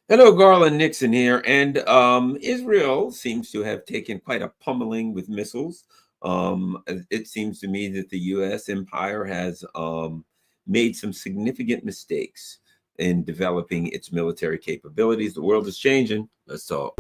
Hello, Garland Nixon here. And Israel seems to have taken quite a pummeling with missiles. It seems to me that the U.S. empire has made some significant mistakes in developing its military capabilities. The world is changing. Let's talk.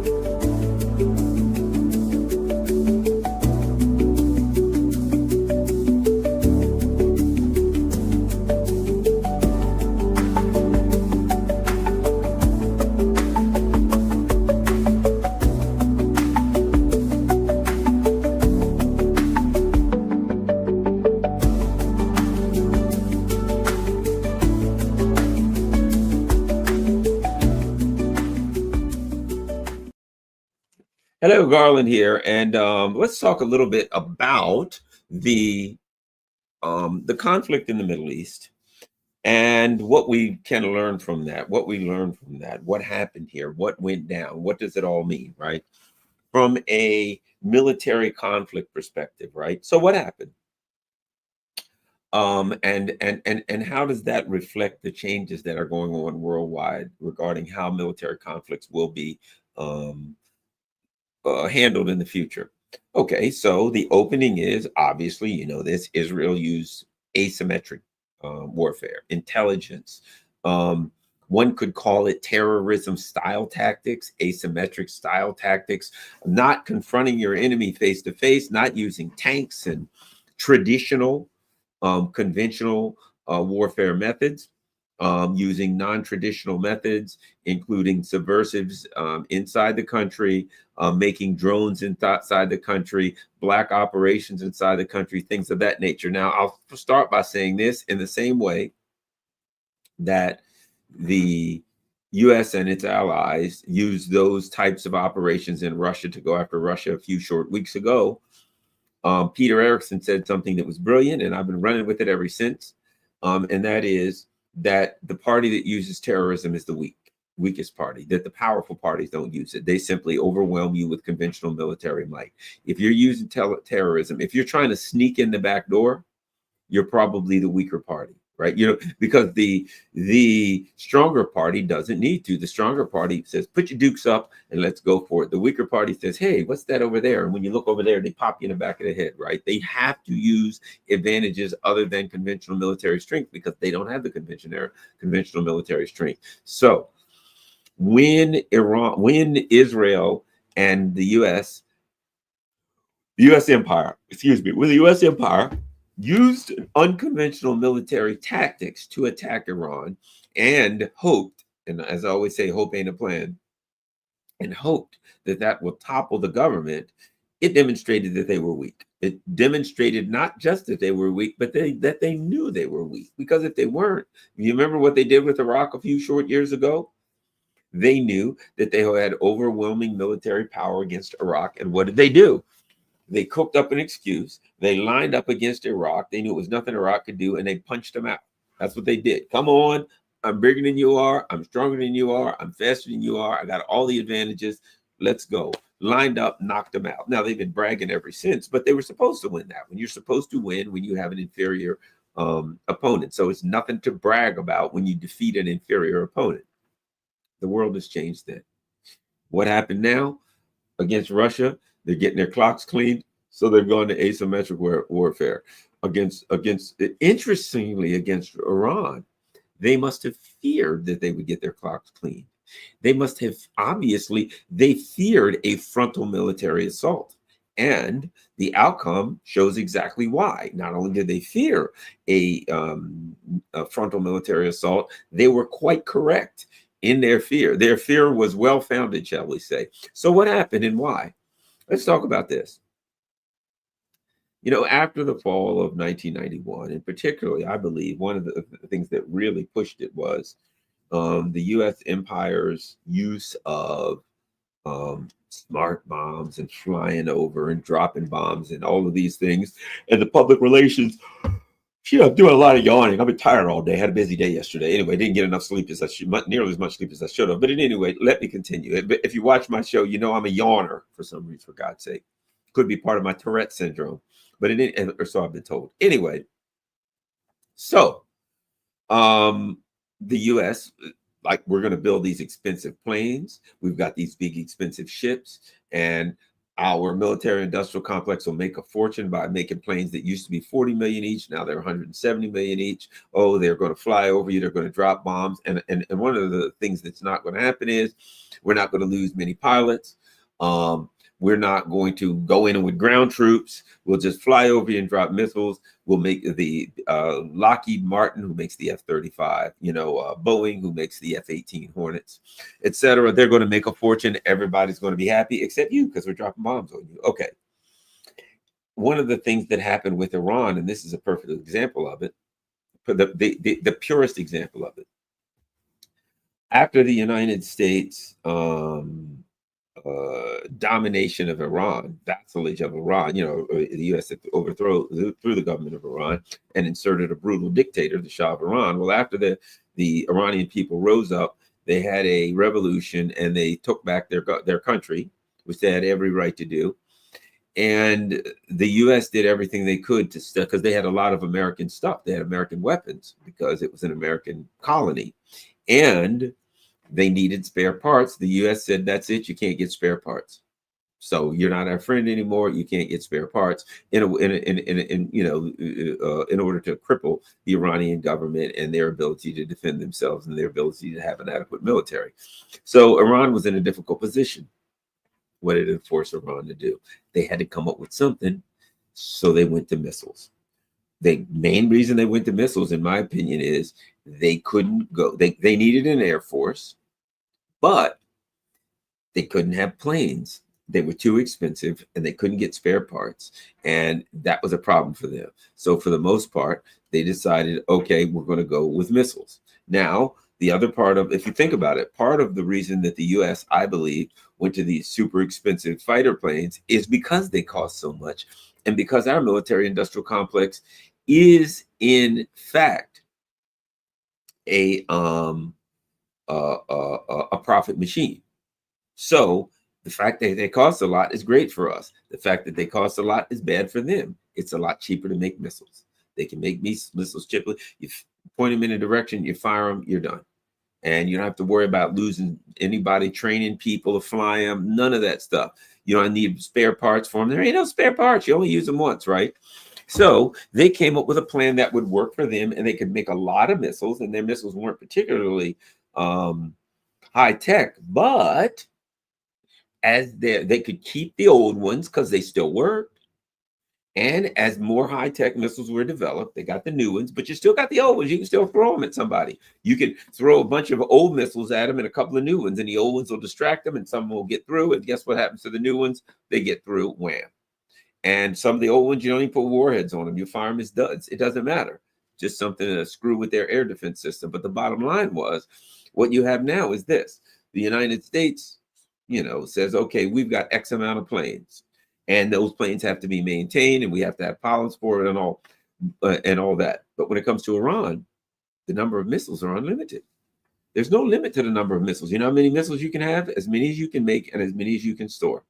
Hello, Garland here, and let's talk a little bit about the the conflict in the Middle East and what we can learn from that. What we learned from that. What happened here? What went down? What does it all mean? Right, from a military conflict perspective. Right. So what happened? And how does that reflect the changes that are going on worldwide regarding how military conflicts will be um, handled in the future? Okay, so the opening is obviously, you know, this Israel used asymmetric warfare, intelligence. Um, one could call it terrorism style tactics, asymmetric style tactics, not confronting your enemy face to face, not using tanks and traditional, conventional warfare methods, using non traditional methods, including subversives inside the country, making drones inside the country, black operations inside the country, things of that nature. Now, I'll start by saying this: in the same way that the US and its allies used those types of operations in Russia to go after Russia a few short weeks ago, Peter Erickson said something that was brilliant, and I've been running with it ever since. And that is that the party that uses terrorism is the weakest party, that the powerful parties don't use it. They simply overwhelm you with conventional military might. If you're using terrorism, if you're trying to sneak in the back door, you're probably the weaker party, right? You know, because the stronger party doesn't need to. The stronger party says, put your dukes up and let's go for it. The weaker party says, hey, what's that over there? And when you look over there, they pop you in the back of the head, right? They have to use advantages other than conventional military strength because they don't have the conventional military strength. So when Israel and the U.S. empire, excuse me, when the U.S. empire used unconventional military tactics to attack Iran and hoped, and as I always say, hope ain't a plan, and hoped that that will topple the government, it demonstrated that they were weak. It demonstrated not just that they were weak, but that they knew they were weak. Because if they weren't, you remember what they did with Iraq a few short years ago? They knew that they had overwhelming military power against Iraq. And what did they do? They cooked up an excuse. They lined up against Iraq. They knew it was nothing Iraq could do, and they punched them out. That's what they did. Come on, I'm bigger than you are. I'm stronger than you are. I'm faster than you are. I got all the advantages. Let's go. Lined up, knocked them out. Now, they've been bragging ever since, but they were supposed to win that one. You're supposed to win when you have an inferior opponent. So it's nothing to brag about when you defeat an inferior opponent. The world has changed then. What happened now against Russia? They're getting their clocks cleaned, so they've gone to asymmetric warfare against. Interestingly, against Iran, they must have feared that they would get their clocks cleaned. They must have obviously they feared a frontal military assault. And the outcome shows exactly why. Not only did they fear a frontal military assault, they were quite correct in their fear. Their fear was well founded, shall we say. So, what happened and why? Let's talk about this. You know, after the fall of 1991, and particularly, I believe one of the things that really pushed it was the U.S. empire's use of smart bombs and flying over and dropping bombs and all of these things, and the public relations. I'm doing a lot of yawning. I've been tired all day. Had a busy day yesterday. Anyway, didn't get enough sleep as I should, nearly as much sleep as I should have. But anyway, let me continue. If you watch my show, you know I'm a yawner for some reason. For God's sake, could be part of my Tourette syndrome, but or so I've been told. Anyway, so the U.S. like, we're going to build these expensive planes. We've got these big expensive ships, and our military industrial complex will make a fortune by making planes that used to be 40 million each. Now they're 170 million each. Oh, they're going to fly over you. They're going to drop bombs. And one of the things that's not going to happen is we're not going to lose many pilots. We're not going to go in with ground troops. We'll just fly over you and drop missiles. We'll make the Lockheed Martin, who makes the F-35, Boeing, who makes the F-18 Hornets, etc. They're going to make a fortune. Everybody's going to be happy except you, because we're dropping bombs on you. Okay. One of the things that happened with Iran, and this is a perfect example of it, the purest example of it. After the United States domination of Iran, vassalage of Iran, the U.S. overthrew the government of Iran and inserted a brutal dictator, the Shah of Iran. Well, after the Iranian people rose up, they had a revolution and they took back their country, which they had every right to do. And the U.S. did everything they could to because they had a lot of American stuff. They had American weapons because it was an American colony, and they needed spare parts. The U.S. said, "That's it. You can't get spare parts. So you're not our friend anymore. You can't get spare parts." In order to cripple the Iranian government and their ability to defend themselves and their ability to have an adequate military. So Iran was in a difficult position. What did it force Iran to do? They had to come up with something, so they went to missiles. The main reason they went to missiles, in my opinion, is they couldn't go. They needed an air force, but they couldn't have planes. They were too expensive, and they couldn't get spare parts, and that was a problem for them. So for the most part, they decided, okay, we're going to go with missiles. Now, the other part of, if you think about it, part of the reason that the U.S., I believe, went to these super expensive fighter planes is because they cost so much, and because our military industrial complex is, in fact, a profit machine. So the fact that they cost a lot is great for us. The fact that they cost a lot is bad for them. It's a lot cheaper to make missiles. They can make missiles cheaper. You point them in a direction, you fire them, you're done. And you don't have to worry about losing anybody, training people to fly them, none of that stuff. You don't need spare parts for them. There ain't no spare parts. You only use them once, right? So they came up with a plan that would work for them, and they could make a lot of missiles, and their missiles weren't particularly high tech, but as they could keep the old ones because they still worked. And as more high-tech missiles were developed, they got the new ones, but you still got the old ones. You can still throw them at somebody. You can throw a bunch of old missiles at them and a couple of new ones, and the old ones will distract them, and some will get through. And guess what happens to the new ones? They get through, wham. And some of the old ones, you don't even put warheads on them. You fire them as duds. It doesn't matter. Just something to screw with their air defense system. But the bottom line was, what you have now is this. The United States, says, okay, we've got X amount of planes. And those planes have to be maintained, and we have to have pilots for it and all that. But when it comes to Iran, the number of missiles are unlimited. There's no limit to the number of missiles. You know how many missiles you can have? As many as you can make and as many as you can store.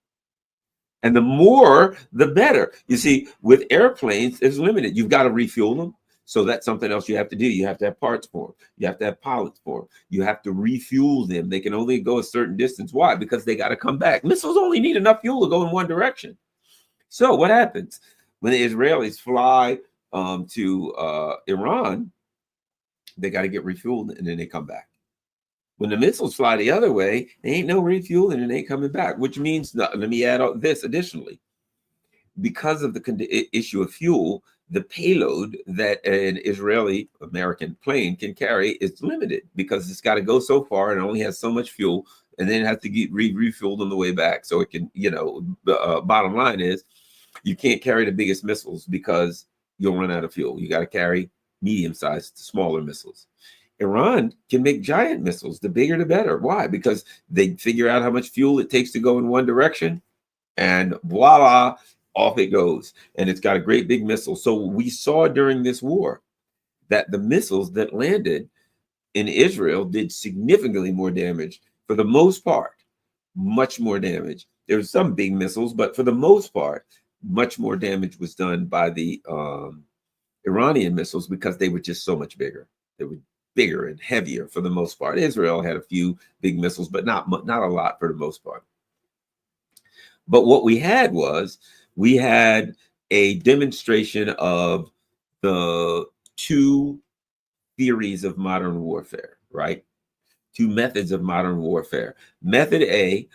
And the more, the better. You see, with airplanes, it's limited. You've got to refuel them. So that's something else you have to do. You have to have parts for them. You have to have pilots for them. You have to refuel them. They can only go a certain distance. Why? Because they got to come back. Missiles only need enough fuel to go in one direction. So what happens when the Israelis fly to Iran? They got to get refueled, and then they come back. When the missiles fly the other way, they ain't no refueling and they ain't coming back, which means, let me add this additionally. Because of the issue of fuel, the payload that an Israeli American plane can carry is limited because it's got to go so far and only has so much fuel, and then has to get refueled on the way back. So it can, bottom line is, you can't carry the biggest missiles because you'll run out of fuel. You got to carry medium-sized, smaller missiles. Iran can make giant missiles. The bigger, the better. Why? Because they figure out how much fuel it takes to go in one direction, and voila, off it goes. And it's got a great big missile. So we saw during this war that the missiles that landed in Israel did significantly more damage. For the most part, much more damage. There were some big missiles, but for the most part, much more damage was done by the Iranian missiles because they were just so much bigger. They were bigger and heavier for the most part. Israel had a few big missiles, but not a lot for the most part. But what we had was a demonstration of the two theories of modern warfare, right? Two methods of modern warfare. Method A,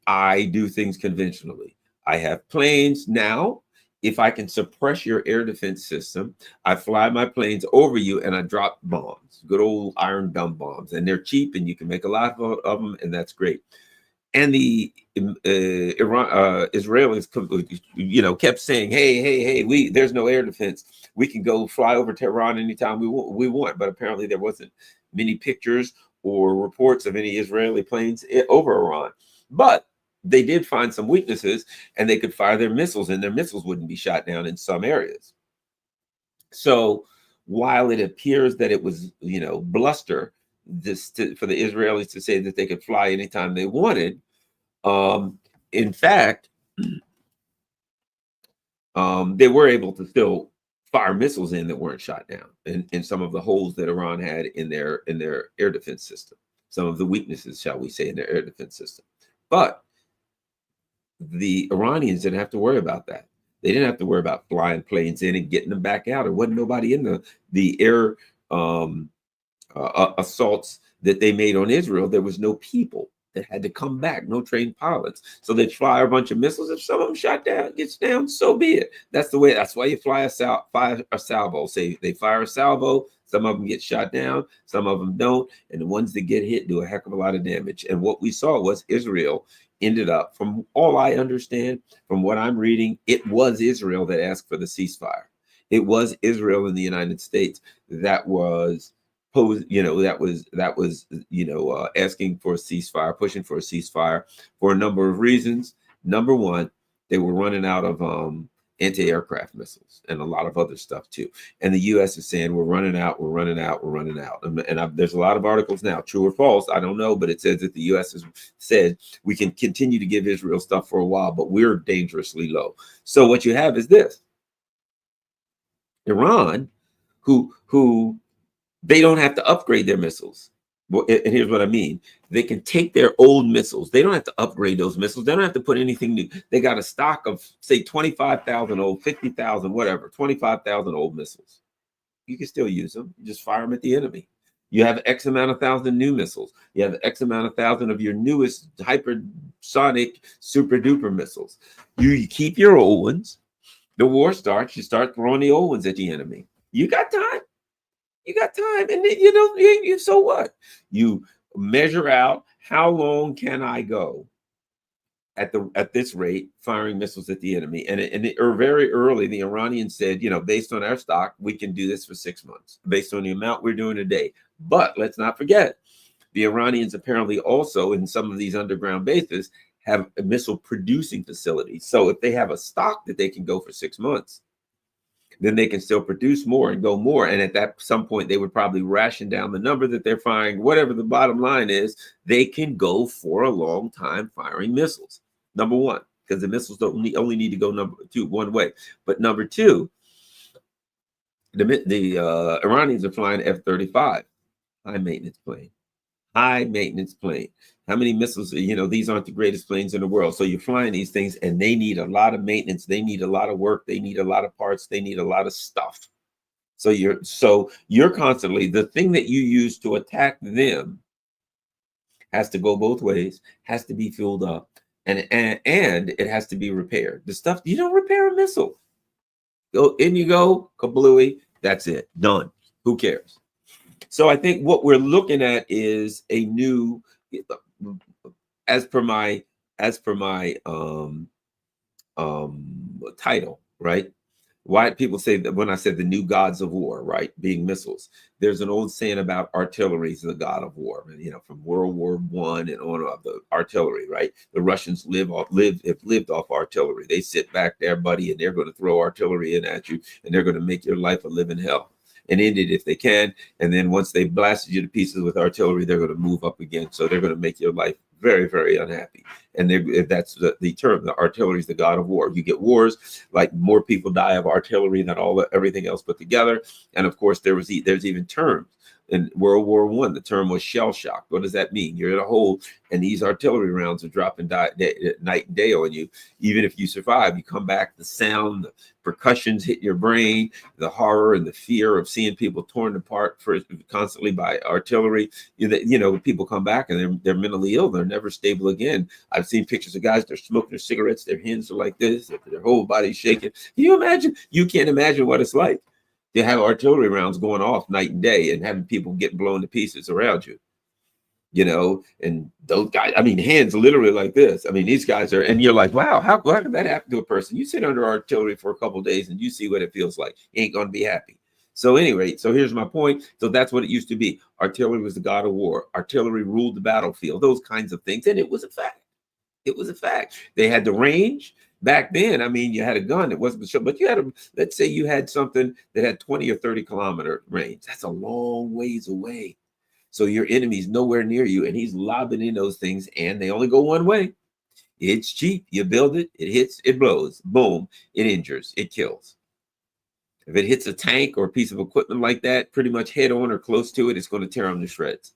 I do things conventionally. I have planes now. If I can suppress your air defense system, I fly my planes over you and I drop bombs, good old iron dome bombs, and they're cheap and you can make a lot of them, and that's great. And the Israelis, kept saying, "Hey, there's no air defense. We can go fly over Tehran anytime we want." But apparently, there wasn't many pictures or reports of any Israeli planes over Iran. But they did find some weaknesses, and they could fire their missiles, and their missiles wouldn't be shot down in some areas. So while it appears that it was, bluster for the Israelis to say that they could fly anytime they wanted, in fact, they were able to still fire missiles in that weren't shot down in some of the holes that Iran had in their air defense system, some of the weaknesses, shall we say, in their air defense system. But the Iranians didn't have to worry about that. They didn't have to worry about flying planes in and getting them back out. There wasn't nobody in the air assaults that they made on Israel. There was no people that had to come back, no trained pilots. So they'd fly a bunch of missiles. If some of them gets down, so be it. That's the way. That's why you fly a salvo. Say they fire a salvo, some of them get shot down, some of them don't, and the ones that get hit do a heck of a lot of damage. And what we saw was Israel ended up, from all I understand, from what I'm reading, it was Israel that asked for the ceasefire. It was Israel in the United States that was asking for a ceasefire, pushing for a ceasefire for a number of reasons. Number one, they were running out of anti-aircraft missiles and a lot of other stuff too. And the U.S. is saying, we're running out. And there's a lot of articles now, true or false, I don't know, but it says that the U.S. has said we can continue to give Israel stuff for a while, but we're dangerously low. So what you have is this: Iran, who they don't have to upgrade their missiles. Well, and here's what I mean. They can take their old missiles. They don't have to upgrade those missiles. They don't have to put anything new. They got a stock of, say, 25,000 old, 50,000, whatever, 25,000 old missiles. You can still use them. You just fire them at the enemy. You have X amount of thousand new missiles. You have X amount of thousand of your newest hypersonic super duper missiles. You keep your old ones. The war starts. You start throwing the old ones at the enemy. You got time. You got time, and you so what? You measure out how long can I go at this rate firing missiles at the enemy, and very early the Iranians said, based on our stock, we can do this for 6 months, based on the amount we're doing today. But let's not forget, the Iranians apparently also in some of these underground bases have missile producing facilities. So if they have a stock that they can go for 6 months, then they can still produce more and go more. And at some point, they would probably ration down the number that they're firing. Whatever the bottom line is, they can go for a long time firing missiles. Number one, because the missiles only need to go one way. But number two, the Iranians are flying F-35, high maintenance plane. How many missiles? These aren't the greatest planes in the world. So you're flying these things and they need a lot of maintenance. They need a lot of work. They need a lot of parts. They need a lot of stuff. So you're constantly, the thing that you use to attack them has to go both ways, has to be fueled up, and it has to be repaired. The stuff, you don't repair a missile. In you go, kablooey, that's it, done. Who cares? So I think what we're looking at is a new, as per my title, right? Why people say that when I said the new gods of war, right, being missiles, there's an old saying about artillery is the god of war, from World War I and on of the artillery, right? The Russians have lived off artillery. They sit back there, buddy, and they're going to throw artillery in at you, and they're going to make your life a living hell and end it if they can. And then once they blasted you to pieces with artillery, they're going to move up again. So they're going to make your life very, very unhappy. And that's the term. The artillery is the god of war. You get wars, like more people die of artillery than everything else put together. And of course, there's even terms In World War One, the term was shell shock. What does that mean? You're in a hole, and these artillery rounds are dropping night and day on you. Even if you survive, you come back, the sound, the percussions hit your brain, the horror and the fear of seeing people torn apart constantly by artillery. People come back and they're mentally ill. They're never stable again. I've seen pictures of guys, they're smoking their cigarettes, their hands are like this, their whole body's shaking. Can you imagine? You can't imagine what it's like. They have artillery rounds going off night and day and having people get blown to pieces around you, and those guys, I mean, hands literally like this. I mean, these guys are, and you're like, wow, how could that happen to a person? You sit under artillery for a couple of days and you see what it feels like. You ain't going to be happy. So anyway, so here's my point. So that's what it used to be. Artillery was the god of war. Artillery ruled the battlefield, those kinds of things. And it was a fact. It was a fact. They had the range. Back then, I mean, you had a gun. It wasn't sure, but you had let's say you had something that had 20 or 30 kilometer range. That's a long ways away. So your enemy's nowhere near you, and he's lobbing in those things, and they only go one way. It's cheap. You build it, it hits, it blows, boom, it injures, it kills. If it hits a tank or a piece of equipment like that, pretty much head on or close to it, it's going to tear them to shreds.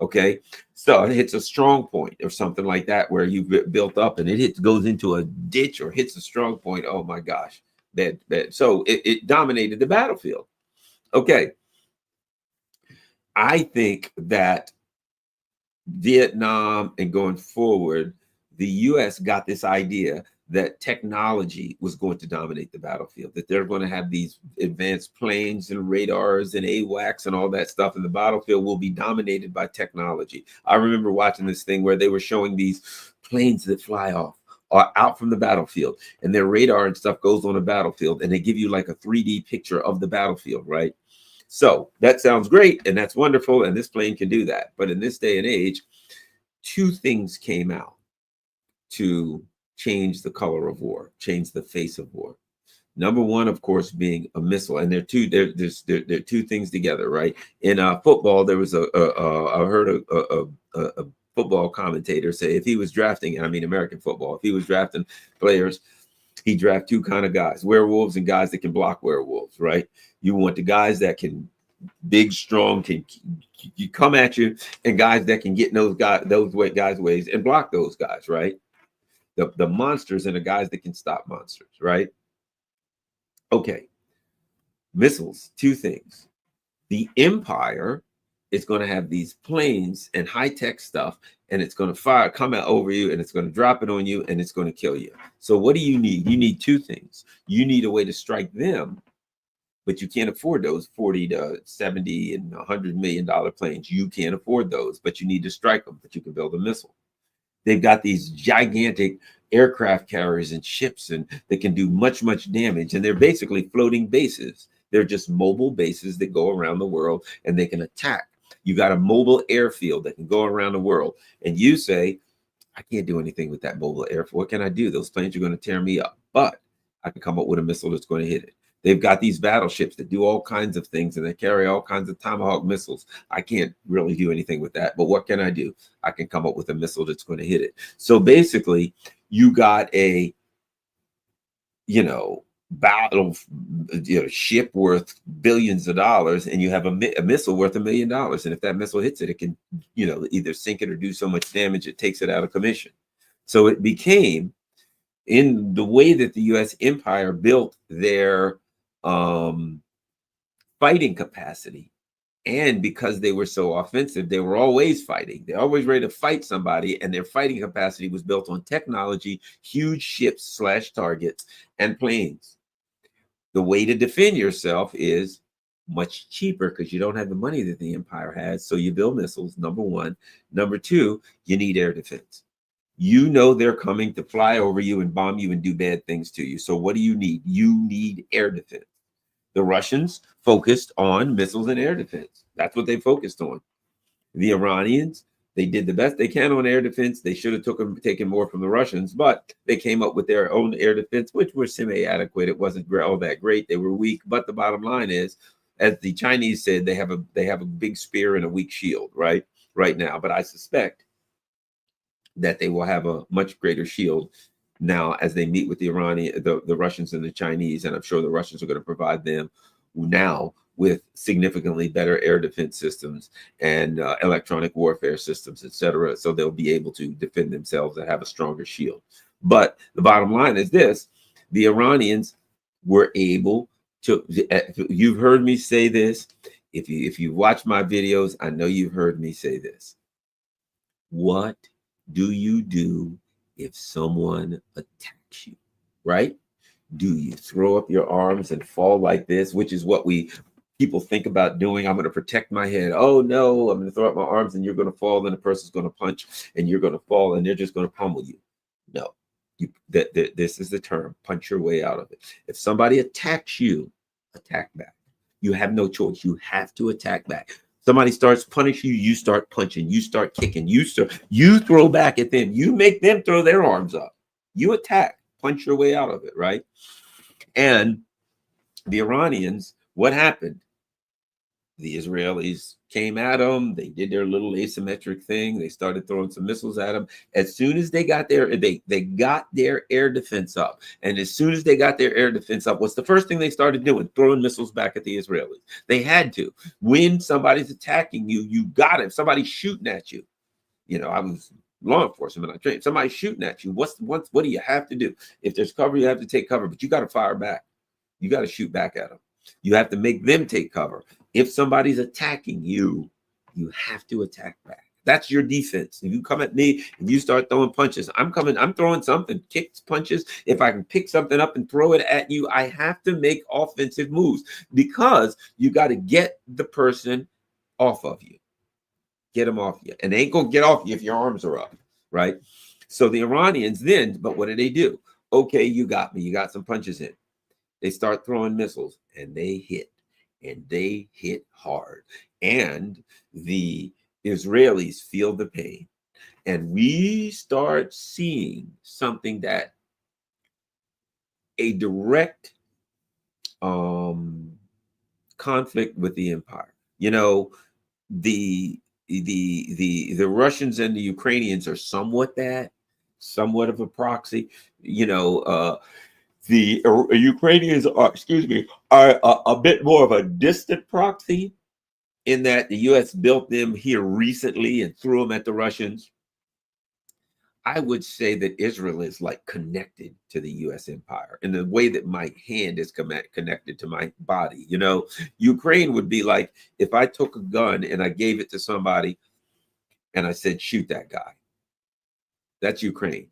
Okay, so it hits a strong point or something like that where you've built up and it goes into a ditch or hits a strong point. Oh my gosh, bad. So it dominated the battlefield. Okay, I think that Vietnam and going forward, the US got this idea that technology was going to dominate the battlefield, that they're going to have these advanced planes and radars and AWACS and all that stuff, and the battlefield will be dominated by technology. I remember watching this thing where they were showing these planes that fly off or out from the battlefield, and their radar and stuff goes on a battlefield, and they give you like a 3D picture of the battlefield, right? So that sounds great, and that's wonderful, and this plane can do that. But in this day and age, two things came out to change the color of war, change the face of war. Number one, of course, being a missile, and they're two things together, right? In football, there was I heard a football commentator say if he was drafting, and I mean American football, if he was drafting players, he draft two kind of guys: werewolves and guys that can block werewolves, right? You want the guys that can big, strong, can you come at you, and guys that can get in those guys' ways and block those guys, right? The monsters and the guys that can stop monsters, right? Okay. Missiles, two things. The Empire is going to have these planes and high-tech stuff, and it's going to come out over you, and it's going to drop it on you, and it's going to kill you. So what do you need? You need two things. You need a way to strike them, but you can't afford those 40 to 70 and $100 million planes. You can't afford those, but you need to strike them, but you can build a missile. They've got these gigantic aircraft carriers and ships and that can do much damage. And they're basically floating bases. They're just mobile bases that go around the world and they can attack. You got a mobile airfield that can go around the world. And you say, I can't do anything with that mobile airfield. What can I do? Those planes are going to tear me up. But I can come up with a missile that's going to hit it. They've got these battleships that do all kinds of things and they carry all kinds of Tomahawk missiles. I can't really do anything with that, but what can I do? I can come up with a missile that's going to hit it. So basically, you got a, battle, ship worth billions of dollars, and you have a missile worth $1 million. And if that missile hits it, it can, either sink it or do so much damage it takes it out of commission. So it became, in the way that the U.S. empire built their fighting capacity, and because they were so offensive, they were always fighting. They're always ready to fight somebody, and their fighting capacity was built on technology, huge ships / targets, and planes. The way to defend yourself is much cheaper because you don't have the money that the empire has. So you build missiles, number one. Number two, you need air defense. They're coming to fly over you and bomb you and do bad things to you. So what do you need? You need air defense. The Russians focused on missiles and air defense. That's what they focused on. The Iranians, they did the best they can on air defense. They should have taken more from the Russians, but they came up with their own air defense, which was semi-adequate. It wasn't all that great. They were weak, but the bottom line is, as the Chinese said, they have a big spear and a weak shield, right now. But I suspect that they will have a much greater shield now as they meet with the Russians and the Chinese, and I'm sure the Russians are going to provide them now with significantly better air defense systems and electronic warfare systems, etc. So they'll be able to defend themselves and have a stronger shield. But the bottom line is this: the Iranians were able to. You've heard me say this. If you watch my videos, I know you've heard me say this. What do you do if someone attacks you? Right? Do you throw up your arms and fall like this, which is what people think about doing? I'm going to protect my head. Oh no, I'm going to throw up my arms and you're going to fall. Then the person's going to punch and you're going to fall and they're just going to pummel you. No, this is the term: punch your way out of it. If somebody attacks you, attack back. You have no choice. You have to attack back. Somebody starts punishing you, you start punching, you start kicking, you throw back at them, you make them throw their arms up. You attack, punch your way out of it, right? And the Iranians, what happened? The Israelis came at them. They did their little asymmetric thing. They started throwing some missiles at them. As soon as they got they got their air defense up. And as soon as they got their air defense up, what's the first thing they started doing? Throwing missiles back at the Israelis. They had to. When somebody's attacking you, you got it. If somebody's shooting at you, I was law enforcement. I trained. Somebody's shooting at you. What do you have to do? If there's cover, you have to take cover, but you got to fire back. You got to shoot back at them. You have to make them take cover. If somebody's attacking you, you have to attack back. That's your defense. If you come at me and you start throwing punches, I'm throwing something, kicks, punches. If I can pick something up and throw it at you, I have to make offensive moves because you got to get the person off of you. Get them off you. And they ain't going to get off you if your arms are up, right? So the Iranians then, but what do? Okay, you got me. You got some punches in. They start throwing missiles and they hit hard. And the Israelis feel the pain. And we start seeing something that a direct conflict with the empire. The Russians and the Ukrainians are somewhat of a proxy. The Ukrainians are a bit more of a distant proxy in that the U.S. built them here recently and threw them at the Russians. I would say that Israel is like connected to the U.S. empire in the way that my hand is connected to my body. Ukraine would be like if I took a gun and I gave it to somebody and I said, shoot that guy. That's Ukraine.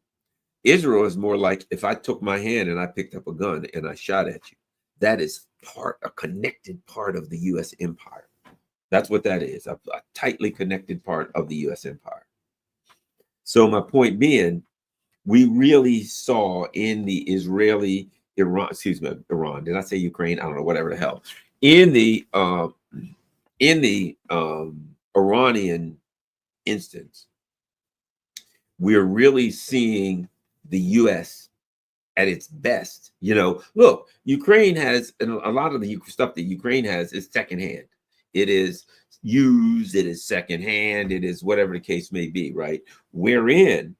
Israel is more like if I took my hand and I picked up a gun and I shot at you. That is a connected part of the U.S. empire. That's what that is, a tightly connected part of the U.S. empire. So my point being, we really saw in the Iran, did I say Ukraine? I don't know, whatever the hell. In the Iranian instance, we're really seeing the U.S. at its best. Look, Ukraine has, and a lot of the stuff that Ukraine has is secondhand. It is used, it is secondhand, it is whatever the case may be, right? Wherein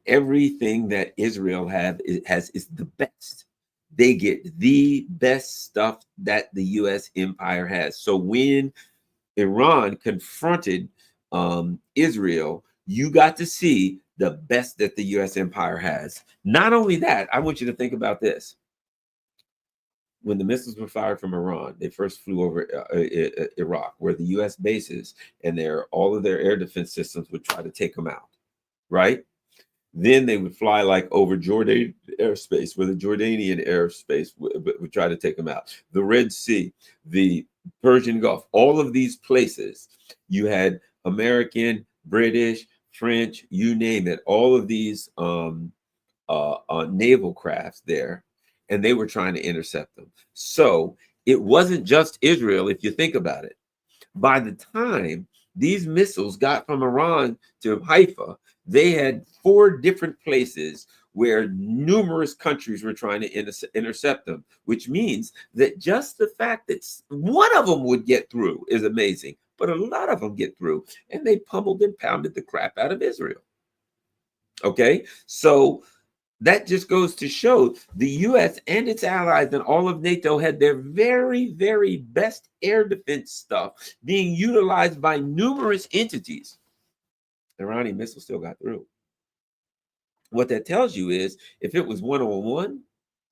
everything that Israel has is the best. They get the best stuff that the U.S. empire has. So when Iran confronted Israel, you got to see the best that the U.S. empire has. Not only that, I want you to think about this. When the missiles were fired from Iran, they first flew over Iraq, where the U.S. bases and all of their air defense systems would try to take them out, right? Then they would fly like over Jordan airspace, where the Jordanian airspace would try to take them out. The Red Sea, the Persian Gulf, all of these places, you had American, British, French, you name it, all of these naval crafts there, and they were trying to intercept them. So it wasn't just Israel, if you think about it. By the time these missiles got from Iran to Haifa, they had 4 different places where numerous countries were trying to intercept them, which means that just the fact that one of them would get through is amazing, but a lot of them get through, and they pummeled and pounded the crap out of Israel. Okay, so That just goes to show the U.S. and its allies and all of NATO had their very, very best air defense stuff being utilized by numerous entities. The Iranian missile still got through. What that tells you is if it was 1-on-1,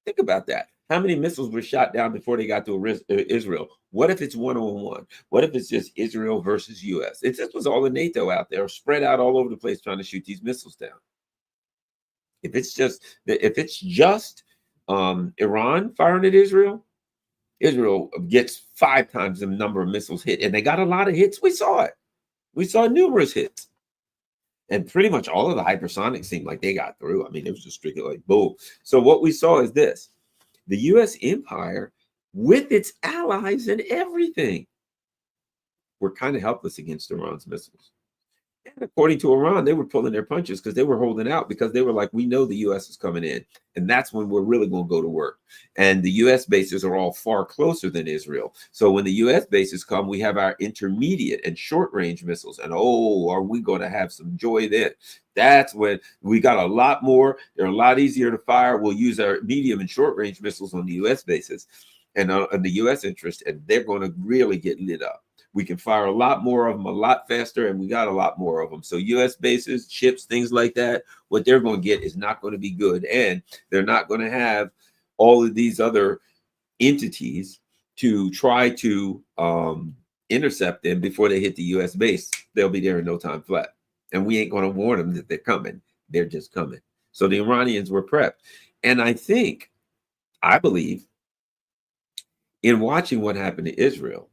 think about that. How many missiles were shot down before they got to Israel? What if it's 1-on-1? What if it's just Israel versus U.S.? It just was all the NATO out there spread out all over the place trying to shoot these missiles down. If it's just Iran firing at Israel, Israel gets 5 times the number of missiles hit, and they got a lot of hits. We saw it. We saw numerous hits. And pretty much all of the hypersonics seemed like they got through. I mean, it was just strictly like boom. So what we saw is this. The U.S. empire, with its allies and everything, were kind of helpless against Iran's missiles. And according to Iran, they were pulling their punches because they were holding out because they were like, we know the U.S. is coming in. And that's when we're really going to go to work. And the U.S. bases are all far closer than Israel. So when the U.S. bases come, we have our intermediate and short range missiles. And oh, are we going to have some joy then? That's when we got a lot more. They're a lot easier to fire. We'll use our medium and short range missiles on the U.S. bases and the U.S. interest, and they're going to really get lit up. We can fire a lot more of them a lot faster, and we got a lot more of them. So U.S. bases, ships, things like that, what they're going to get is not going to be good. And they're not going to have all of these other entities to try to intercept them before they hit the U.S. base. They'll be there in no time flat. And we ain't going to warn them that they're coming. They're just coming. So the Iranians were prepped. And I believe, in watching what happened to Israel,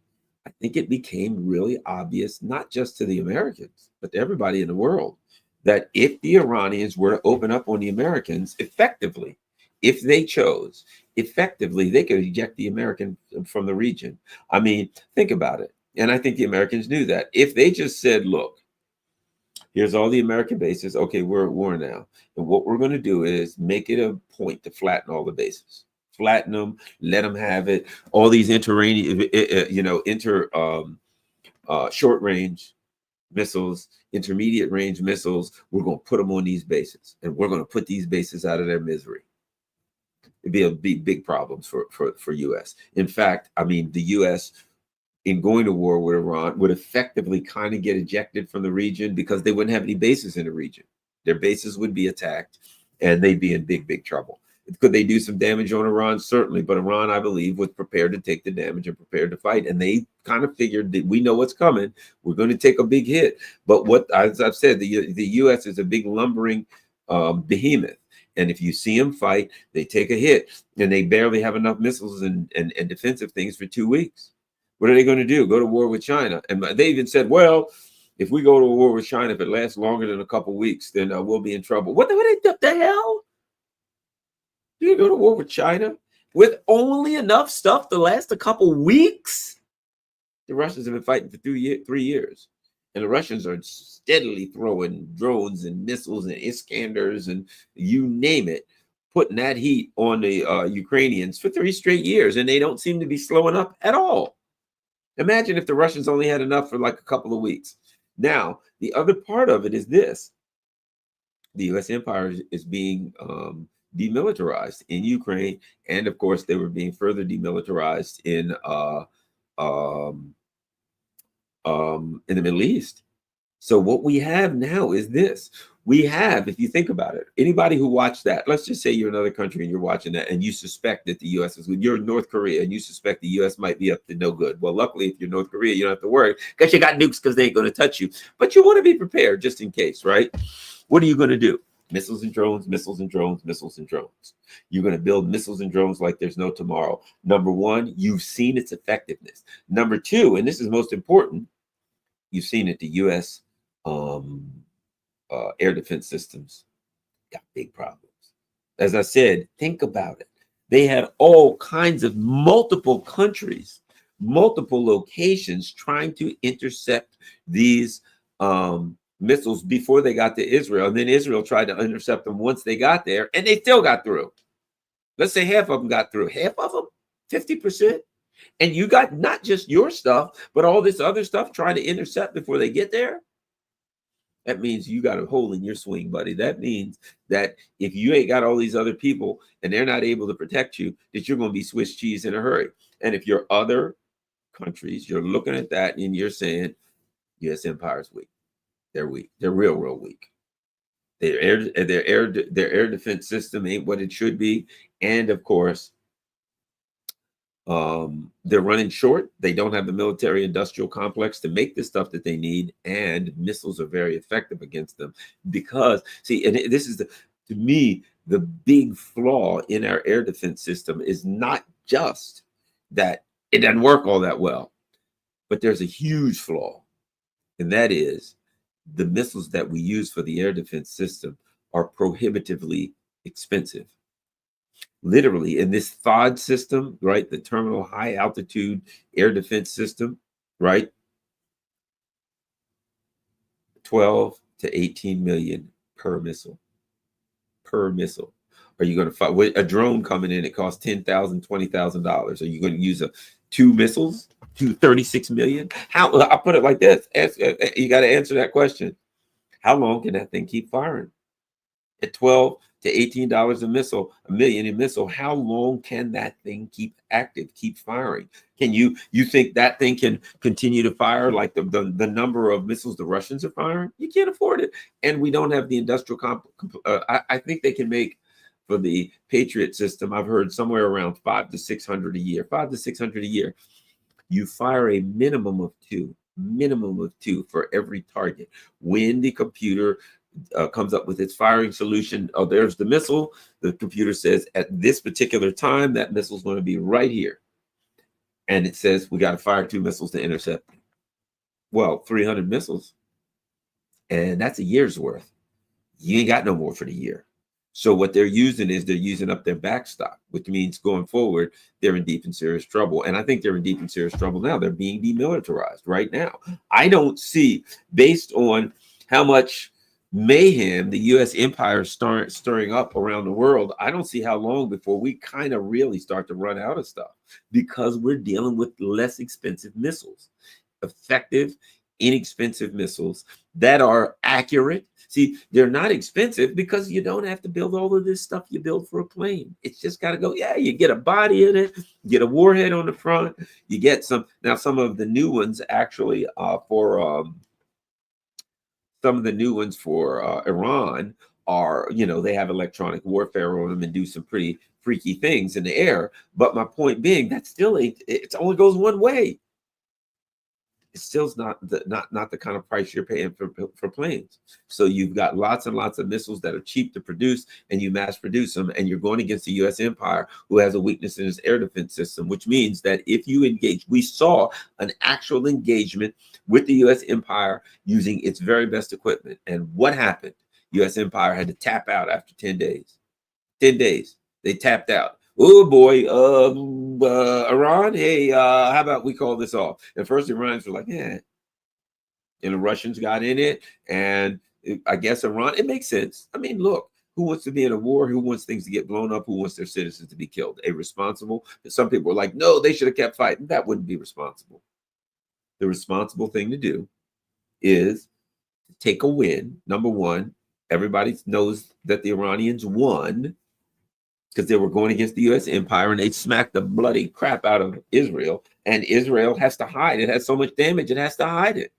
I think it became really obvious, not just to the Americans, but to everybody in the world, that if the Iranians were to open up on the Americans effectively, if they chose, effectively, they could eject the American from the region. I mean, think about it. And I think the Americans knew that. If they just said, look, here's all the American bases. Okay, we're at war now. And what we're going to do is make it a point to flatten all the bases. Flatten them, let them have it. All these short range missiles, intermediate range missiles, we're going to put them on these bases, and we're going to put these bases out of their misery. It'd be big problems for U.S. In fact, I mean, the U.S. in going to war with Iran would effectively kind of get ejected from the region because they wouldn't have any bases in the region. Their bases would be attacked, and they'd be in big, big trouble. Could they do some damage on Iran? Certainly. But Iran, I believe, was prepared to take the damage and prepared to fight. And they kind of figured that we know what's coming. We're going to take a big hit. But as I've said, the U.S. is a big lumbering behemoth. And if you see them fight, they take a hit. And they barely have enough missiles and defensive things for 2 weeks. What are they going to do? Go to war with China? And they even said, well, if we go to war with China, if it lasts longer than a couple of weeks, then we'll be in trouble. What the hell? You go to war with China with only enough stuff to last a couple weeks? The Russians have been fighting for 3 years. And the Russians are steadily throwing drones and missiles and Iskanders and you name it, putting that heat on the Ukrainians for 3 straight years. And they don't seem to be slowing up at all. Imagine if the Russians only had enough for like a couple of weeks. Now, the other part of it is this. The U.S. empire is being demilitarized in Ukraine, and of course they were being further demilitarized in the Middle East. So what we have now is this. We have, if you think about it, anybody who watched that, let's just say you're in another country and you're watching that and you suspect that the U.S. is good. You're in North Korea and you suspect the U.S. might be up to no good. Well, luckily, if you're North Korea, you don't have to worry because you got nukes because they ain't going to touch you. But you want to be prepared just in case, right? What are you going to do? Missiles and drones, missiles and drones, missiles and drones. You're going to build missiles and drones like there's no tomorrow. Number one, you've seen its effectiveness. Number two, and this is most important, you've seen it, the U.S. Air defense systems got big problems. As I said, think about it. They had all kinds of multiple countries, multiple locations trying to intercept these missiles before they got to Israel. And then Israel tried to intercept them once they got there, and they still got through. Let's say half of them got through. Half of them, 50%. And you got not just your stuff, but all this other stuff trying to intercept before they get there. That means you got a hole in your swing, buddy. That means that if you ain't got all these other people and they're not able to protect you, that you're going to be Swiss cheese in a hurry. And if you're other countries, you're looking at that and you're saying, U.S. empire is weak. They're weak. They're real, real weak. Their air defense system ain't what it should be. And of course, they're running short. They don't have the military industrial complex to make the stuff that they need, and missiles are very effective against them. Because see, and this is to me, the big flaw in our air defense system is not just that it doesn't work all that well, but there's a huge flaw, and that is the missiles that we use for the air defense system are prohibitively expensive. Literally, in this THAAD system, right, the Terminal High Altitude Air Defense System, right, 12 to 18 million per missile. Per missile. Are you going to fight with a drone coming in? It costs $10,000, $20,000. Are you going to use two missiles? 36 million? How? I'll put it like this. You got to answer that question. How long can that thing keep firing? At $12 to $18 a missile, $1 million a missile, how long can that thing keep active, keep firing? Can you think that thing can continue to fire like the number of missiles the Russians are firing? You can't afford it. And we don't have the industrial I think they can make, for the Patriot system, I've heard somewhere around 500 to 600 a year. 500 to 600 a year. You fire a minimum of two for every target. When the computer comes up with its firing solution, oh, there's the missile. The computer says at this particular time, that missile is going to be right here. And it says we got to fire 2 missiles to intercept. Well, 300 missiles. And that's a year's worth. You ain't got no more for the year. So what they're using up their backstop, which means going forward, they're in deep and serious trouble. And I think they're in deep and serious trouble now. They're being demilitarized right now. I don't see, based on how much mayhem the U.S. empire stirring up around the world, I don't see how long before we kind of really start to run out of stuff, because we're dealing with less expensive missiles, effective, inexpensive missiles that are accurate. See, they're not expensive because you don't have to build all of this stuff you build for a plane. It's just got to go. Yeah, you get a body in it, you get a warhead on the front, you get some. Now, some of the new ones actually some of the new ones for Iran are, they have electronic warfare on them and do some pretty freaky things in the air. But my point being, that still it only goes one way. It still's not the kind of price you're paying for planes. So you've got lots and lots of missiles that are cheap to produce, and you mass produce them, and you're going against the U.S. empire, who has a weakness in its air defense system, which means that if you engage, we saw an actual engagement with the U.S. empire using its very best equipment. And what happened? U.S. empire had to tap out after 10 days. 10 days. They tapped out. Oh boy, Iran, hey, how about we call this off? At first, the Iranians were like, yeah. And the Russians got in it. And I guess Iran, it makes sense. I mean, look, who wants to be in a war? Who wants things to get blown up? Who wants their citizens to be killed? Irresponsible. Some people were like, no, they should have kept fighting. That wouldn't be responsible. The responsible thing to do is take a win. Number one, everybody knows that the Iranians won, because they were going against the U.S. empire, and they smacked the bloody crap out of Israel. And Israel has to hide. It has so much damage, it has to hide it.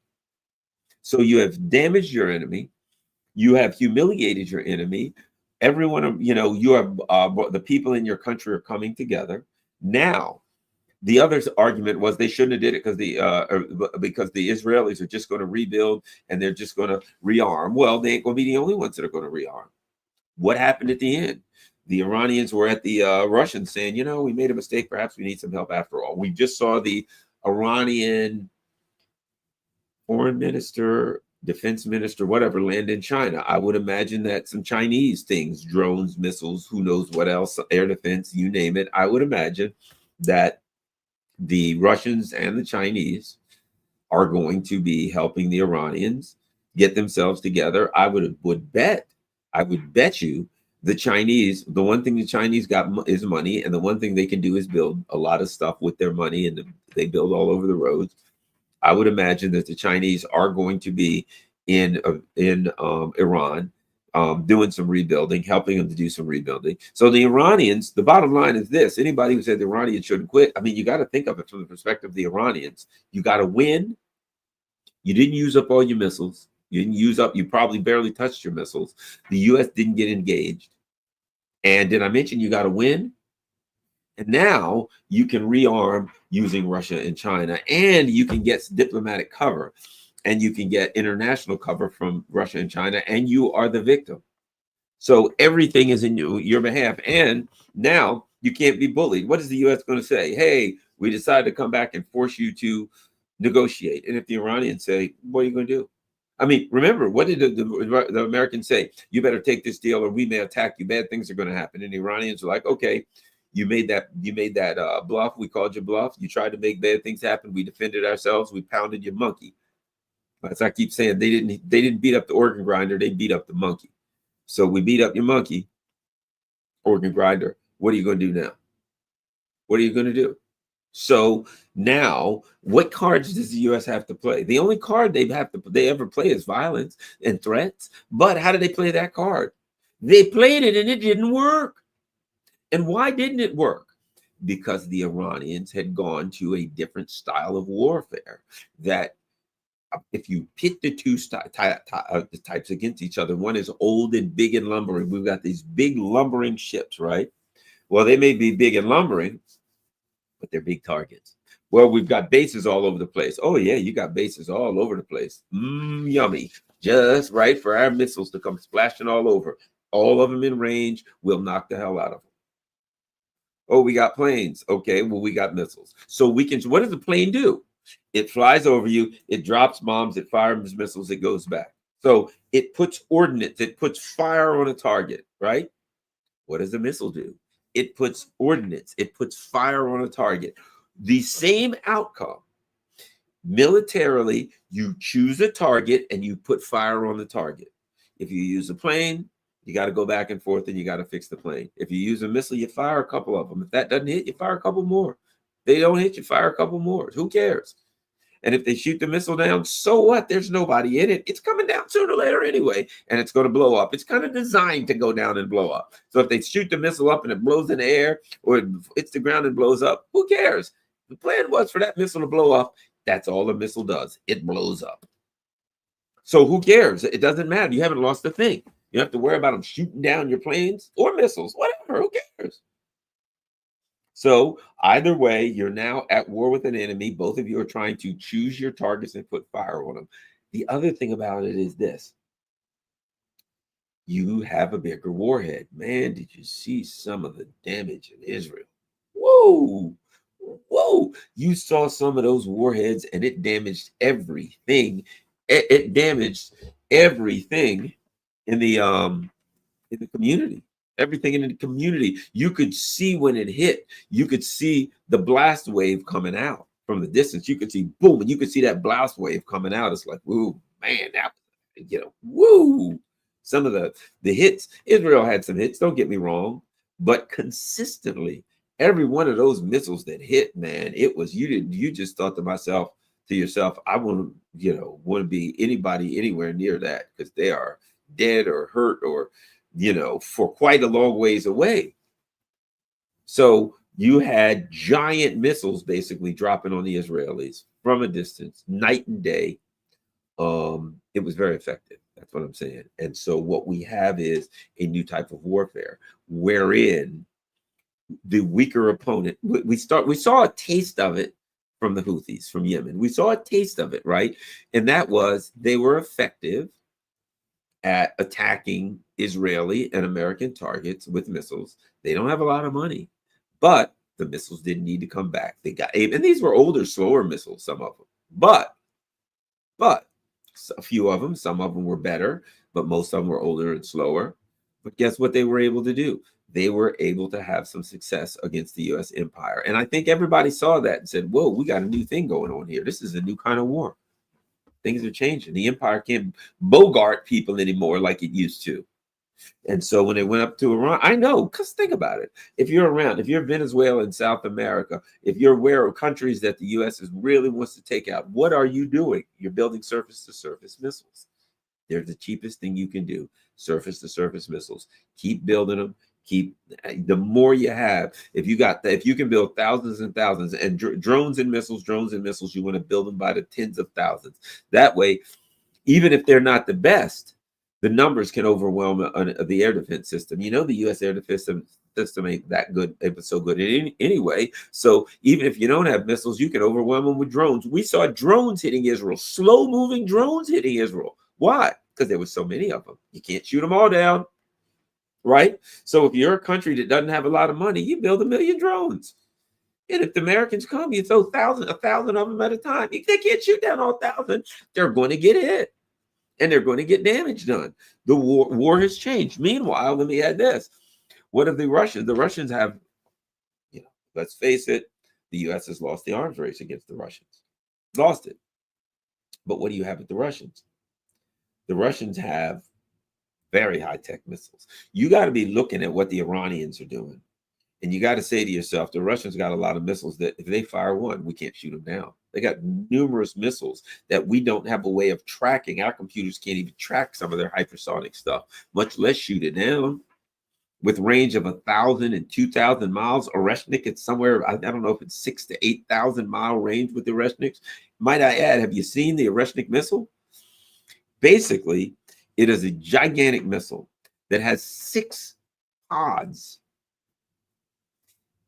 So you have damaged your enemy. You have humiliated your enemy. Everyone, you have the people in your country are coming together. Now, the other argument was they shouldn't have did it because the Israelis are just going to rebuild and they're just going to rearm. Well, they ain't going to be the only ones that are going to rearm. What happened at the end? The Iranians were at the Russians saying, we made a mistake. Perhaps we need some help after all. We just saw the Iranian foreign minister, defense minister, whatever, land in China. I would imagine that some Chinese things, drones, missiles, who knows what else, air defense, you name it. I would imagine that the Russians and the Chinese are going to be helping the Iranians get themselves together. I would bet you the Chinese, the one thing the Chinese got is money, and the one thing they can do is build a lot of stuff with their money, and they build all over the roads. I would imagine that the Chinese are going to be in Iran, doing some rebuilding, helping them to do some rebuilding. So the Iranians, the bottom line is this: anybody who said the Iranians shouldn't quit, I mean, you got to think of it from the perspective of the Iranians. You got to win. You didn't use up all your missiles. You didn't use up. You probably barely touched your missiles. The U.S. didn't get engaged. And did I mention you got to win? And now you can rearm using Russia and China, and you can get diplomatic cover, and you can get international cover from Russia and China, and you are the victim. So everything is in your behalf. And now you can't be bullied. What is the U.S. going to say? Hey, we decided to come back and force you to negotiate. And if the Iranians say, what are you going to do? I mean, remember, what did the Americans say? You better take this deal or we may attack you. Bad things are going to happen. And the Iranians are like, okay, you made that bluff. We called you bluff. You tried to make bad things happen. We defended ourselves. We pounded your monkey. As I keep saying, they didn't beat up the organ grinder. They beat up the monkey. So we beat up your monkey, organ grinder. What are you going to do now? What are you going to do? So now, what cards does the U.S. have to play? The only card they ever play is violence and threats. But how did they play that card? They played it and it didn't work. And why didn't it work? Because the Iranians had gone to a different style of warfare. That if you pit the two types against each other, one is old and big and lumbering. We've got these big lumbering ships, right? Well, they may be big and lumbering, but they're big targets. Well, we've got bases all over the place. Oh, yeah, you got bases all over the place. Yummy. Just right for our missiles to come splashing all over. All of them in range. We'll knock the hell out of them. Oh, we got planes. Okay, well, we got missiles. So we can, what does the plane do? It flies over you. It drops bombs. It fires missiles. It goes back. So it puts ordnance. It puts fire on a target, right? What does the missile do? It puts ordnance. It puts fire on a target. The same outcome. Militarily, you choose a target and you put fire on the target. If you use a plane, you got to go back and forth and you got to fix the plane. If you use a missile, you fire a couple of them. If that doesn't hit, you fire a couple more. They don't hit, you fire a couple more. Who cares? And if they shoot the missile down, so what? There's nobody in it. It's coming down sooner or later anyway, and it's going to blow up. It's kind of designed to go down and blow up. So if they shoot the missile up and it blows in the air or it hits the ground and blows up, who cares? The plan was for that missile to blow up. That's all the missile does. It blows up. So who cares? It doesn't matter. You haven't lost a thing. You don't have to worry about them shooting down your planes or missiles, whatever. Who cares? So either way, you're now at war with an enemy. Both of you are trying to choose your targets and put fire on them. The other thing about it is this. You have a bigger warhead. Man, did you see some of the damage in Israel? Whoa, whoa. You saw some of those warheads and it damaged everything. It damaged everything in the community. Everything in the community. You could see when it hit. You could see the blast wave coming out from the distance. You could see boom, and you could see that blast wave coming out. It's like, woo, man, that, woo. Some of the hits. Israel had some hits. Don't get me wrong, but consistently, every one of those missiles that hit, man, it was you just thought to yourself, I want to be anybody anywhere near that because they are dead or hurt or for quite a long ways away. So you had giant missiles basically dropping on the Israelis from a distance, night and day. It was very effective. That's what I'm saying. And so what we have is a new type of warfare wherein the weaker opponent, we saw a taste of it from the Houthis from Yemen. We saw a taste of it, right? And that was they were effective at attacking Israeli and American targets with missiles. They don't have a lot of money, but the missiles didn't need to come back. They got, and these were older, slower missiles, some of them. But a few of them, some of them were better, but most of them were older and slower. But guess what they were able to do? They were able to have some success against the U.S. empire. And I think everybody saw that and said, whoa, we got a new thing going on here. This is a new kind of war. Things are changing. The empire can't bogart people anymore like it used to. And so when it went up to Iran, I know, because think about it. If you're Venezuela in South America, if you're aware of countries that the U.S. really wants to take out, what are you doing? You're building surface-to-surface missiles. They're the cheapest thing you can do. Surface to surface missiles. Keep building them. The more you have, if you can build thousands and thousands, and drones and missiles, you want to build them by the tens of thousands. That way, even if they're not the best, the numbers can overwhelm the air defense system. You know, the U.S. air defense system ain't that good. It was so good anyway. So even if you don't have missiles, you can overwhelm them with drones. We saw drones hitting Israel, slow moving drones hitting Israel. Why? Because there were so many of them. You can't shoot them all down. Right? So if you're a country that doesn't have a lot of money, you build 1 million drones. And if the Americans come, you throw 1,000 of them at a time. They can't shoot down all 1,000. They're going to get hit. And they're going to get damage done. The war has changed. Meanwhile, let me add this. What of the Russians? The Russians have, let's face it, the U.S. has lost the arms race against the Russians. Lost it. But what do you have with the Russians? The Russians have very high-tech missiles. You got to be looking at what the Iranians are doing. And you got to say to yourself, the Russians got a lot of missiles that if they fire one, we can't shoot them down. They got numerous missiles that we don't have a way of tracking. Our computers can't even track some of their hypersonic stuff, much less shoot it down. With range of 1,000 and 2,000 miles, Oreshnik, it's somewhere, I don't know if it's 6,000 to 8,000 mile range with the Oreshniks. Might I add, have you seen the Oreshnik missile? Basically, it is a gigantic missile that has 6 pods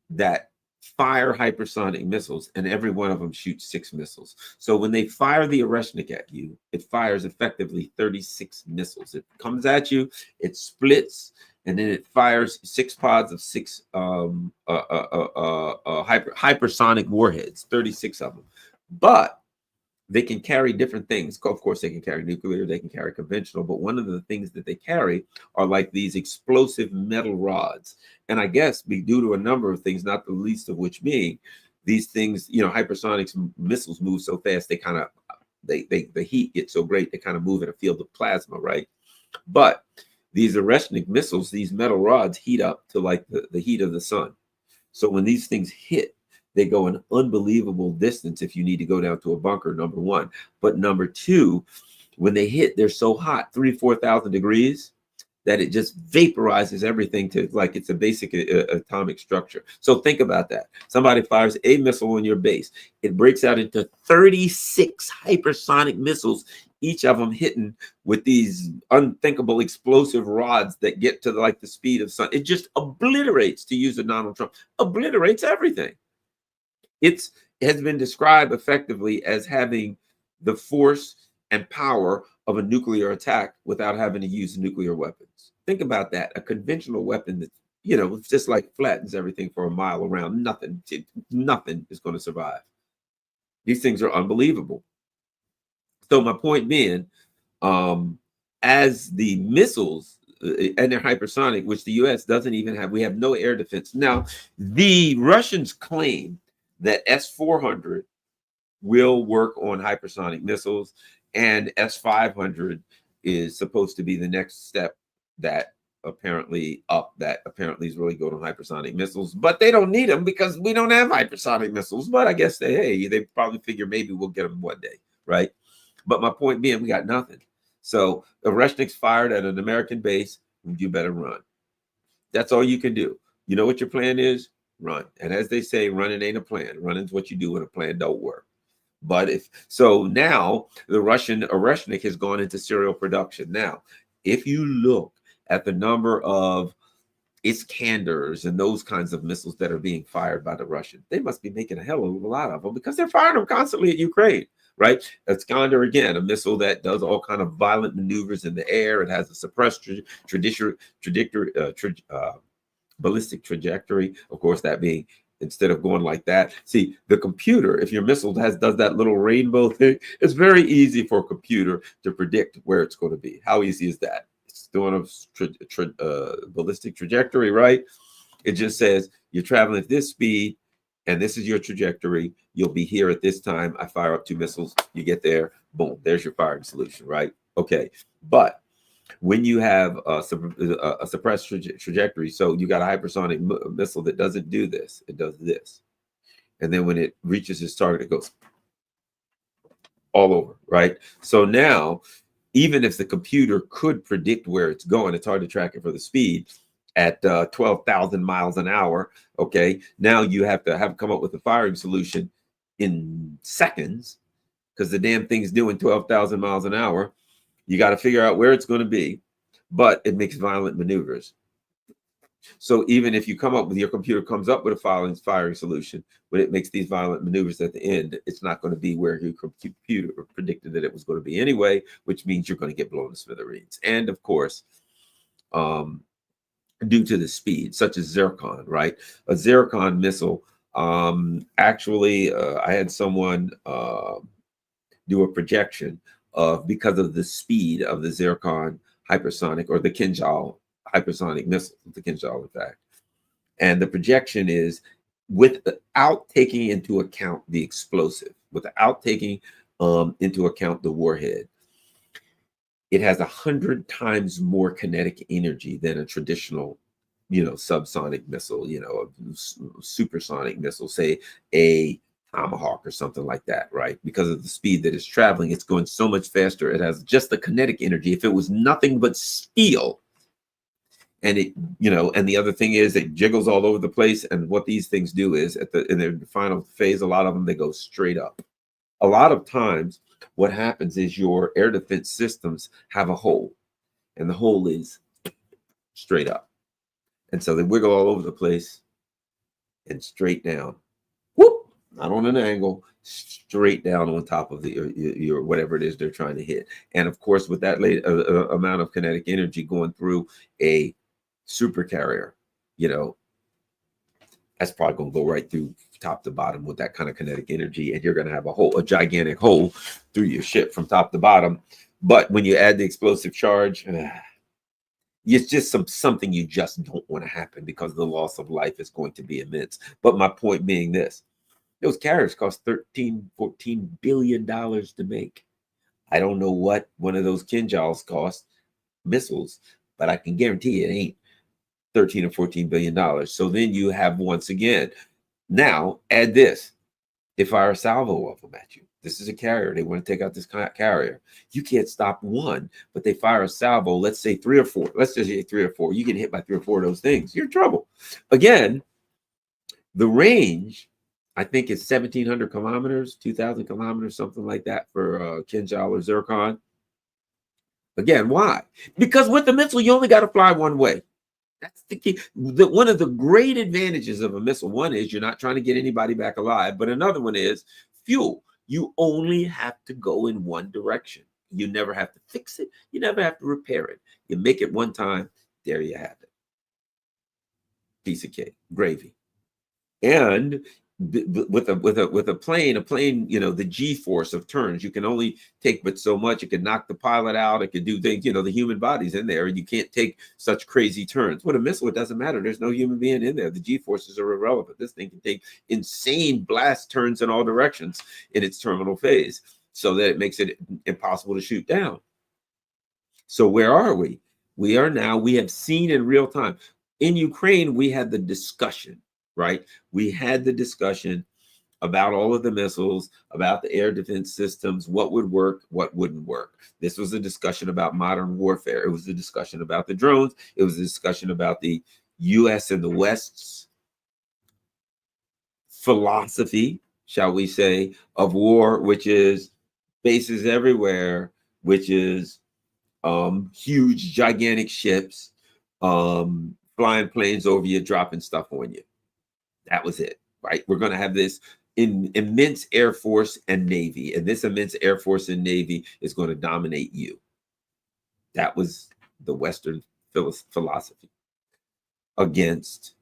that fire hypersonic missiles, and every one of them shoots 6 missiles. So when they fire the Oreshnik at you, it fires effectively 36 missiles. It comes at you, it splits, and then it fires 6 pods of 6 hypersonic warheads, 36 of them. But they can carry different things. Of course, they can carry nuclear, they can carry conventional, but one of the things that they carry are like these explosive metal rods. And I guess due to a number of things, not the least of which being these things, hypersonics missiles move so fast, they kind of, the heat gets so great, they kind of move in a field of plasma, right? But these Oreshnik missiles, these metal rods heat up to like the heat of the sun. So when these things hit, they go an unbelievable distance if you need to go down to a bunker, number one. But number two, when they hit, they're so hot, 3,000 to 4,000 degrees, that it just vaporizes everything to like it's a basic atomic structure. So think about that. Somebody fires a missile on your base. It breaks out into 36 hypersonic missiles, each of them hitting with these unthinkable explosive rods that get to like the speed of sun. It just obliterates, to use a Donald Trump, obliterates everything. It has been described effectively as having the force and power of a nuclear attack without having to use nuclear weapons. Think about that. A conventional weapon that, just like flattens everything for a mile around. Nothing is going to survive. These things are unbelievable. So my point being, as the missiles and they're hypersonic, which the U.S. doesn't even have, we have no air defense. Now, the Russians claim that S-400 will work on hypersonic missiles, and S-500 is supposed to be the next step that apparently is really good on hypersonic missiles. But they don't need them because we don't have hypersonic missiles. But I guess they probably figure maybe we'll get them one day, right? But my point being, we got nothing. So if Oreshnik's fired at an American base, you better run. That's all you can do. You know what your plan is? Run. And as they say, running ain't a plan. Running's what you do when a plan don't work. But now the Russian Oreshnik has gone into serial production. Now, if you look at the number of Iskanders and those kinds of missiles that are being fired by the Russians, they must be making a hell of a lot of them because they're firing them constantly at Ukraine, right? Iskander, again, a missile that does all kind of violent maneuvers in the air. It has a suppressed ballistic trajectory, of course, that being instead of going like that. See, the computer, if your missile does that little rainbow thing, it's very easy for a computer to predict where it's going to be. How easy is that? It's doing a ballistic trajectory, right? It just says you're traveling at this speed and this is your trajectory. You'll be here at this time. I fire up 2 missiles. You get there. Boom. There's your firing solution, right? Okay. But when you have a suppressed trajectory, so you got a hypersonic missile that doesn't do this, it does this. And then when it reaches its target, it goes all over, right? So now, even if the computer could predict where it's going, it's hard to track it for the speed at 12,000 miles an hour. Okay, now you have to come up with a firing solution in seconds because the damn thing's doing 12,000 miles an hour. You got to figure out where it's going to be, but it makes violent maneuvers. So even if you come up with, your computer comes up with a firing solution, but it makes these violent maneuvers at the end, it's not going to be where your computer predicted that it was going to be anyway, which means you're going to get blown to smithereens. And of course, due to the speed, such as Zircon, right? A Zircon missile. Actually, I had someone do a projection of, because of the speed of the Zircon hypersonic, or the Kinjal hypersonic missile, the Kinjal, in fact. And the projection is, without taking into account the explosive, without taking into account the warhead, it has 100 times more kinetic energy than a traditional, subsonic missile, a supersonic missile, say a Tomahawk or something like that, right? Because of the speed that it's traveling, it's going so much faster. It has just the kinetic energy. If it was nothing but steel, and it, and the other thing is, it jiggles all over the place. And what these things do is, in their final phase, a lot of them, they go straight up. A lot of times, what happens is your air defense systems have a hole, and the hole is straight up. And so they wiggle all over the place and straight down. Whoop! Not on an angle, straight down on top of your whatever it is they're trying to hit. And of course, with that amount of kinetic energy going through a supercarrier, that's probably going to go right through top to bottom with that kind of kinetic energy, and you're going to have a gigantic hole through your ship from top to bottom. But when you add the explosive charge, it's just something you just don't want to happen, because the loss of life is going to be immense. But my point being this: those carriers cost $13-14 billion to make. I don't know what one of those Kinjals cost, missiles, but I can guarantee it ain't $13 or $14 billion. So then you have, once again, now add this: they fire a salvo of them at you. This is a carrier. They want to take out this carrier. You can't stop one, but they fire a salvo. Let's say 3 or 4. Let's just say 3 or 4. You get hit by 3 or 4 of those things, you're in trouble. Again, the range, I think, is 1,700 kilometers, 2,000 kilometers, something like that, for Kinjal or Zircon. Again, why? Because with the missile, you only got to fly one way. That's the key. One of the great advantages of a missile, one is you're not trying to get anybody back alive, but another one is fuel. You only have to go in one direction. You never have to fix it. You never have to repair it. You make it one time. There you have it. Piece of cake, gravy. And with a plane, the G-force of turns, you can only take but so much. It can knock the pilot out. It can do things, the human body's in there, and you can't take such crazy turns. With a missile, it doesn't matter. There's no human being in there. The G-forces are irrelevant. This thing can take insane blast turns in all directions in its terminal phase, so that it makes it impossible to shoot down. So where are we? We have seen in real time. In Ukraine, we had the discussion, right? We had the discussion about all of the missiles, about the air defense systems, what would work, what wouldn't work. This was a discussion about modern warfare. It was a discussion about the drones. It was a discussion about the U.S. and the West's philosophy, shall we say, of war, which is bases everywhere, which is huge, gigantic ships, flying planes over you, dropping stuff on you. That was it, right? We're going to have this immense Air Force and Navy, and this immense Air Force and Navy is going to dominate you. That was the Western philosophy against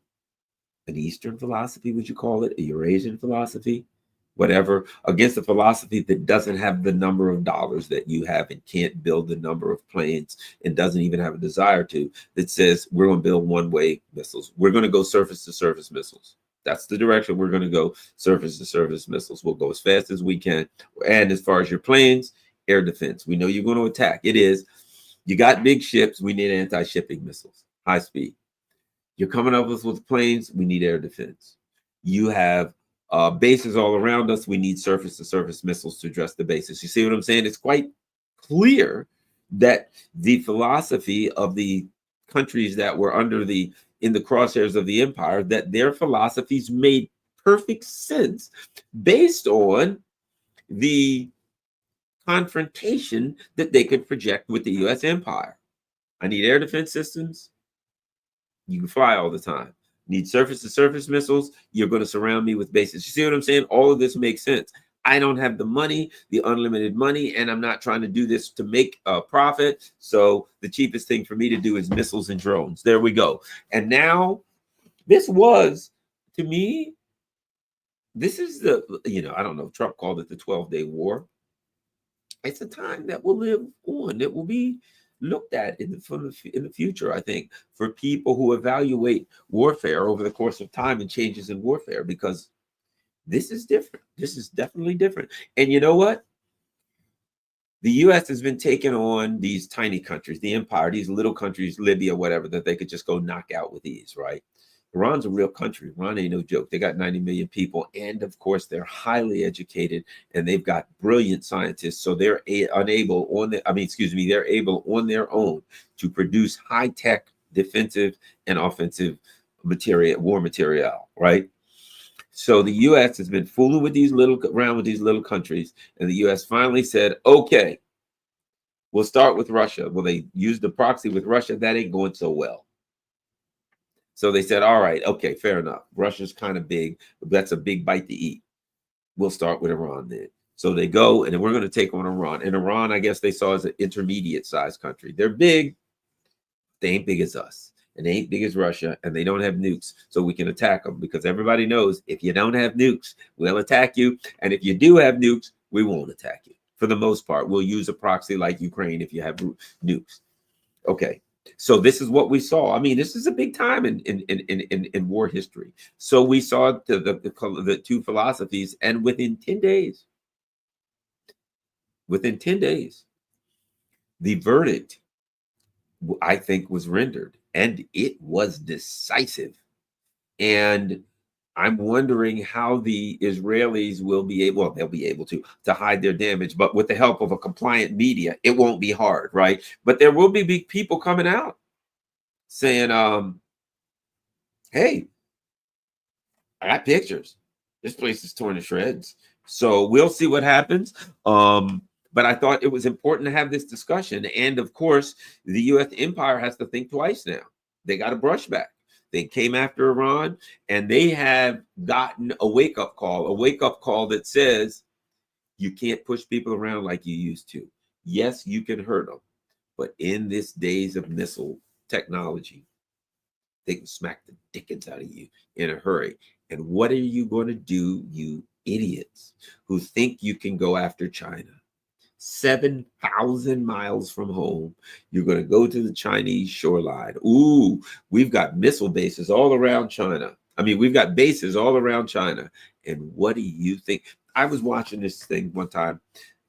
an Eastern philosophy, would you call it? A Eurasian philosophy? Whatever, against a philosophy that doesn't have the number of dollars that you have and can't build the number of planes and doesn't even have a desire to, that says we're going to build one-way missiles. We're going to go surface-to-surface missiles. That's the direction we're going to go, surface-to-surface missiles. We'll go as fast as we can. And as far as your planes, air defense. We know you're going to attack. It is. You got big ships. We need anti-shipping missiles, high speed. You're coming up with planes. We need air defense. You have bases all around us. We need surface-to-surface missiles to address the bases. You see what I'm saying? It's quite clear that the philosophy of the countries that were in the crosshairs of the empire, that their philosophies made perfect sense based on the confrontation that they could project with the US empire. I need air defense systems. You can fly all the time. Need surface to surface missiles. You're going to surround me with bases. You see what I'm saying? All of this makes sense. I don't have the money, the unlimited money, and I'm not trying to do this to make a profit. So the cheapest thing for me to do is missiles and drones. There we go. And now this was, to me, this is the, I don't know, Trump called it the 12-day war. It's a time that will live on. It will be looked at in the future, I think, for people who evaluate warfare over the course of time and changes in warfare, because this is different. This is definitely different. And you know what? The U.S. has been taking on these tiny countries, the empire, these little countries, Libya, whatever, that they could just go knock out with ease, right? Iran's a real country. Iran ain't no joke. They got 90 million people. And of course, they're highly educated and they've got brilliant scientists. So they're able on their own to produce high-tech defensive and offensive war material, right? So the U.S. has been fooling with these little countries. And the U.S. finally said, okay, we'll start with Russia. Well, they used the proxy with Russia. That ain't going so well. So they said, all right, okay, fair enough. Russia's kind of big. That's a big bite to eat. We'll start with Iran then. So they go, and we're going to take on Iran. And Iran, I guess they saw as an intermediate-sized country. They're big. They ain't big as us. And they ain't big as Russia. And they don't have nukes. So we can attack them. Because everybody knows if you don't have nukes, we'll attack you. And if you do have nukes, we won't attack you. For the most part, we'll use a proxy like Ukraine if you have nukes. Okay. So this is what we saw. I mean, this is a big time in war history. So we saw the two philosophies, and within 10 days, the verdict, I think, was rendered, and it was decisive. And I'm wondering how the Israelis will be able, well, they'll be able to hide their damage, but with the help of a compliant media, it won't be hard, right? But there will be big people coming out saying, hey, I got pictures. This place is torn to shreds. So we'll see what happens. But I thought it was important to have this discussion. And of course, the U.S. empire has to think twice now. They got to brush back. They came after Iran, and they have gotten a wake-up call that says you can't push people around like you used to. Yes, you can hurt them, but in this days of missile technology, they can smack the dickens out of you in a hurry. And what are you going to do, you idiots who think you can go after China? 7,000 miles from home, you're going to go to the Chinese shoreline. Ooh, we've got missile bases all around China. I mean, we've got bases all around China. And what do you think? I was watching this thing one time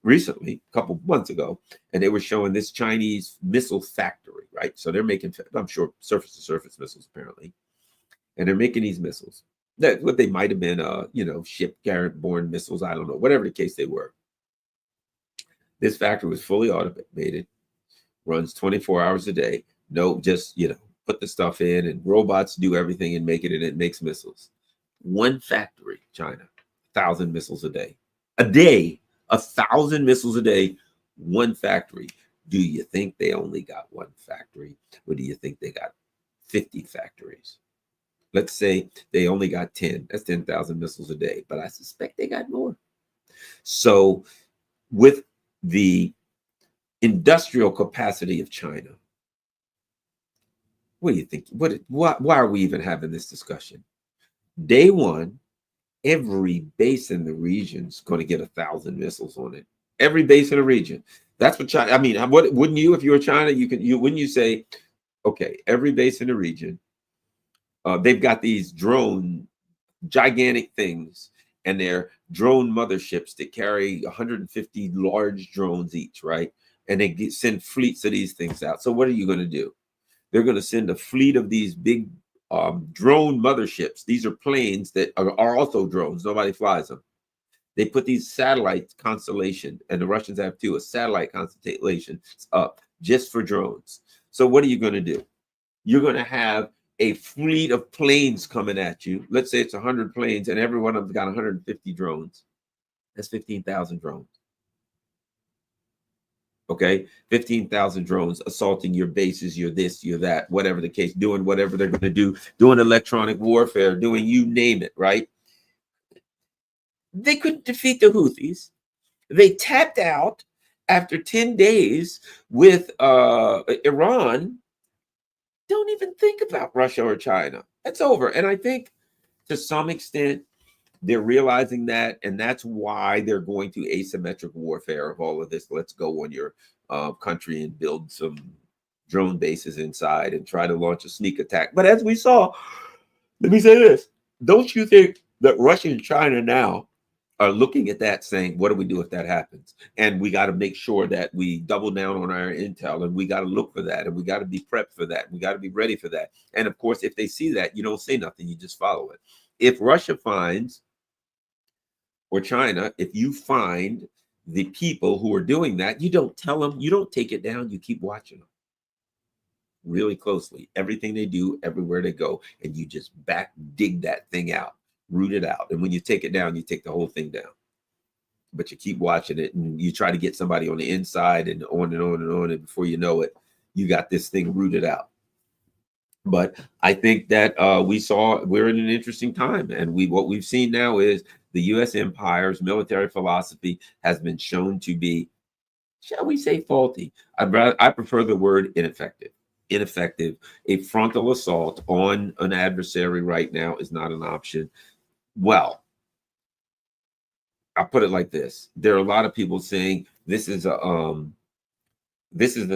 recently, a couple months ago, and they were showing this Chinese missile factory, right? So they're making, I'm sure, surface-to-surface missiles, apparently. And they're making these missiles. That what they might have been, ship-borne missiles. I don't know, whatever the case they were. This factory was fully automated, runs 24 hours a day. No, just, put the stuff in and robots do everything and make it, and it makes missiles. One factory, China, 1,000 missiles a day. A day, 1,000 missiles a day, one factory. Do you think they only got one factory? Or do you think they got 50 factories? Let's say they only got 10. That's 10,000 missiles a day. But I suspect they got more. So with the industrial capacity of China, what do you think? Why are we even having this discussion? Day one, every base in the region is going to get 1,000 missiles on it. Every base in the region. That's what China. I mean, what wouldn't you, if you were China, wouldn't you say, okay, every base in the region, they've got these gigantic things, and they're drone motherships that carry 150 large drones each, right? And they send fleets of these things out. So what are you going to do? They're going to send a fleet of these big drone motherships. These are planes that are also drones. Nobody flies them. They put these satellite constellation, and the Russians have too, a satellite constellation up just for drones. So what are you going to do? You're going to have a fleet of planes coming at you. Let's say it's 100 planes and every one of them's got 150 drones. That's 15,000 drones. Okay, 15,000 drones assaulting your bases, your this, your that, whatever the case, doing whatever they're going to do, doing electronic warfare, doing you name it, right? They couldn't defeat the Houthis. They tapped out after 10 days with Iran. Don't even think about Russia or China. That's over. And I think to some extent, they're realizing that, and that's why they're going to asymmetric warfare of all of this. Let's go on your country and build some drone bases inside and try to launch a sneak attack. But as we saw, let me say this. Don't you think that Russia and China now are looking at that saying, what do we do if that happens? And we got to make sure that we double down on our intel, and we got to look for that, and we got to be prepped for that. We got to be ready for that. And of course, if they see that, you don't say nothing, you just follow it. If Russia finds, or China, if you find the people who are doing that, you don't tell them, you don't take it down, you keep watching them really closely. Everything they do, everywhere they go, and you just back dig that thing out, root it out. And when you take it down, you take the whole thing down. But you keep watching it, and you try to get somebody on the inside, and on and on and on, and before you know it, you got this thing rooted out. But I think that we're in an interesting time, and what we've seen now is the U.S. empire's military philosophy has been shown to be, shall we say, faulty. I prefer the word ineffective. Ineffective. A frontal assault on an adversary right now is not an option. Well, I'll put it like this: there are a lot of people saying this is a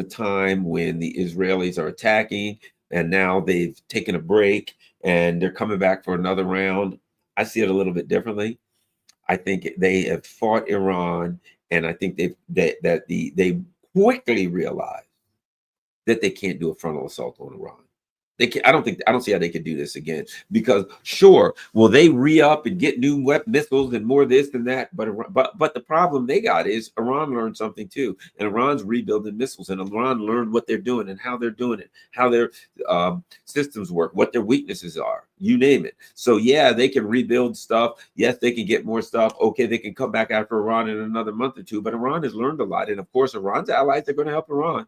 time when the Israelis are attacking, and now they've taken a break and they're coming back for another round. I see it a little bit differently. I think they have fought Iran, and I think they quickly realized that they can't do a frontal assault on Iran. They can, I don't see how they could do this again, because sure, will they re-up and get new missiles and more this and that, but the problem they got is Iran learned something too, and Iran's rebuilding missiles, and Iran learned what they're doing and how they're doing it, how their systems work, what their weaknesses are, you name it. So yeah, they can rebuild stuff. Yes, they can get more stuff. Okay, they can come back after Iran in another month or two, but Iran has learned a lot, and of course, Iran's allies are going to help Iran,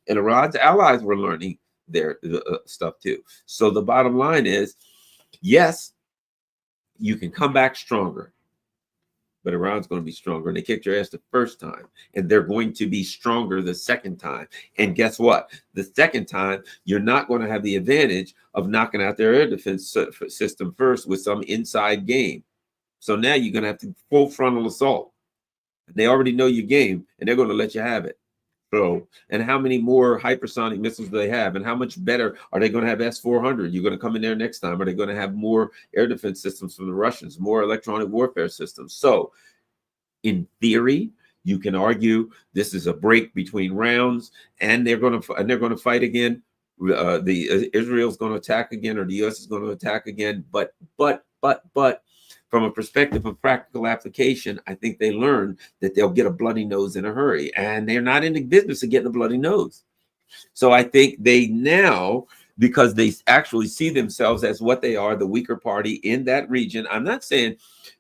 and Iran's allies were learning their stuff too. So the bottom line is, yes, you can come back stronger, but Iran's going to be stronger, and they kicked your ass the first time, and they're going to be stronger the second time. And guess what? The second time, you're not going to have the advantage of knocking out their air defense system first with some inside game. So now you're going to have to full frontal assault. They already know your game, and they're going to let you have it. So, and how many more hypersonic missiles do they have? And how much better are they going to have S-400? You're going to come in there next time. Are they going to have more air defense systems from the Russians, more electronic warfare systems? So, in theory, you can argue this is a break between rounds, and they're going to fight again. Israel's going to attack again, or the U.S. is going to attack again. But from a perspective of practical application, I think they learned that they'll get a bloody nose in a hurry, and they're not in the business of getting a bloody nose. So I think they now, because they actually see themselves as what they are, the weaker party in that region. I'm not saying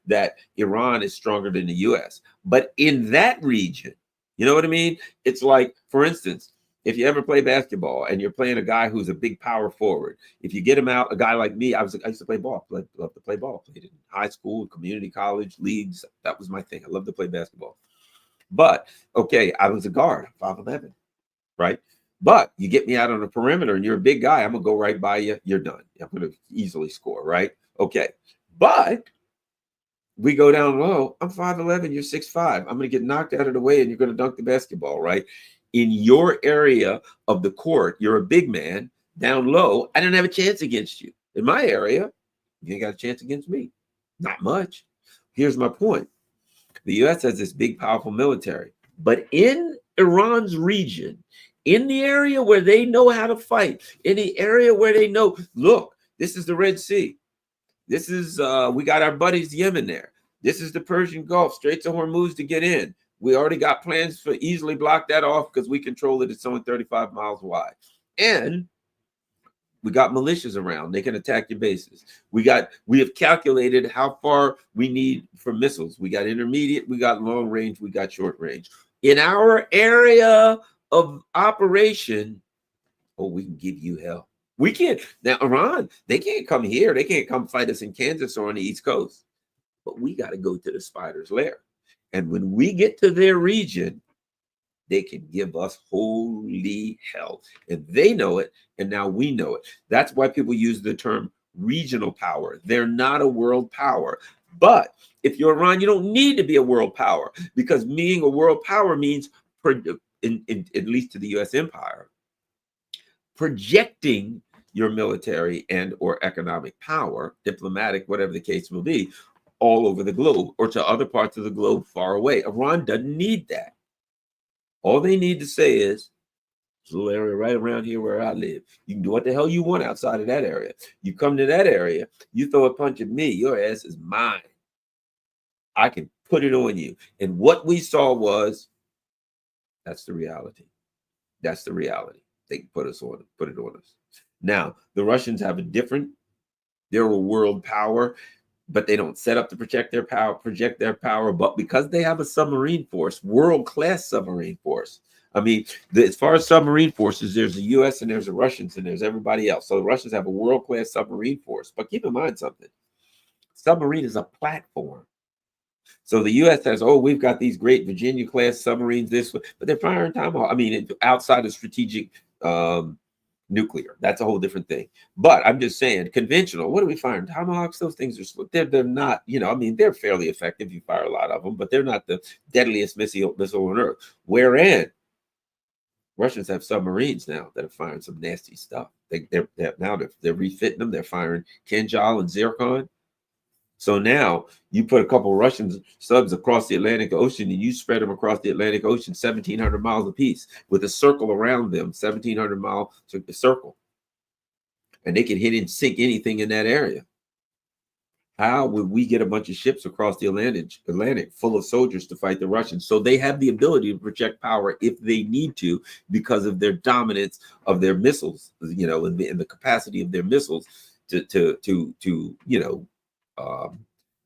that Iran is stronger than the U.S., but in that region, you know what I mean? It's like, for instance, if you ever play basketball and you're playing a guy who's a big power forward, if you get him out, a guy like me, I used to play ball, love to play ball. Played in high school, community college, leagues. That was my thing. I love to play basketball. But okay, I was a guard, 5'11", right? But you get me out on the perimeter and you're a big guy, I'm gonna go right by you. You're done. I'm gonna easily score, right? Okay, but we go down low. I'm 5'11", you're 6'5". I'm gonna get knocked out of the way, and you're gonna dunk the basketball, right? In your area of the court, you're a big man. Down low, I don't have a chance against you. In my area, you ain't got a chance against me. Not much. Here's my point. The U.S. has this big, powerful military. But in Iran's region, in the area where they know how to fight, in the area where they know, look, this is the Red Sea. This is, we got our buddies Yemen there. This is the Persian Gulf, Straits of Hormuz to get in. We already got plans to easily block that off because we control it. It's only 35 miles wide. And we got militias around. They can attack your bases. We have calculated how far we need for missiles. We got intermediate, we got long range, we got short range. In our area of operation, oh, we can give you hell. We can't. Now, Iran, they can't come here. They can't come fight us in Kansas or on the East Coast. But we got to go to the spider's lair. And when we get to their region, they can give us holy hell. And they know it, and now we know it. That's why people use the term regional power. They're not a world power. But if you're Iran, you don't need to be a world power, because being a world power means, at least to the U.S. empire, projecting your military and or economic power, diplomatic, whatever the case will be, all over the globe or to other parts of the globe far away. Iran doesn't need that. All they need to say is, this little area right around here where I live. You can do what the hell you want outside of that area. You come to that area, you throw a punch at me, your ass is mine. I can put it on you. And what we saw was, that's the reality. That's the reality. They can put it on us. Now, the Russians have they're a world power, but they don't set up to project their power. But because they have a submarine force, world-class submarine force. I mean, as far as submarine forces, there's the U.S. and there's the Russians and there's everybody else. So the Russians have a world-class submarine force. But keep in mind something. Submarine is a platform. So the U.S. says, oh, we've got these great Virginia-class submarines, but they're firing Tomahawk. I mean, outside of strategic nuclear. That's a whole different thing. But I'm just saying, conventional, what are we firing? Tomahawks, those things they're not, I mean, they're fairly effective. You fire a lot of them, but they're not the deadliest missile on earth. Wherein Russians have submarines now that are firing some nasty stuff. They're refitting them. They're firing Kinjal and Zircon. So now you put a couple of Russian subs across the Atlantic Ocean and you spread them across the Atlantic Ocean 1,700 miles apiece with a circle around them, 1,700 mile circle. And they can hit and sink anything in that area. How would we get a bunch of ships across the Atlantic full of soldiers to fight the Russians? So they have the ability to project power if they need to, because of their dominance of their missiles, and the capacity of their missiles to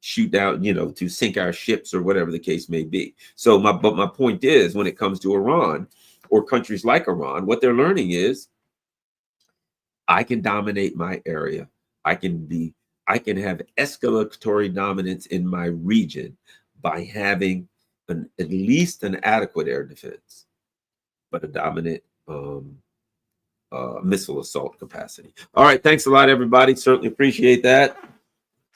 shoot down, to sink our ships or whatever the case may be. So my point is, when it comes to Iran or countries like Iran, what they're learning is, I can dominate my area. I can have escalatory dominance in my region by having at least an adequate air defense, but a dominant missile assault capacity. All right, thanks a lot, everybody. Certainly appreciate that.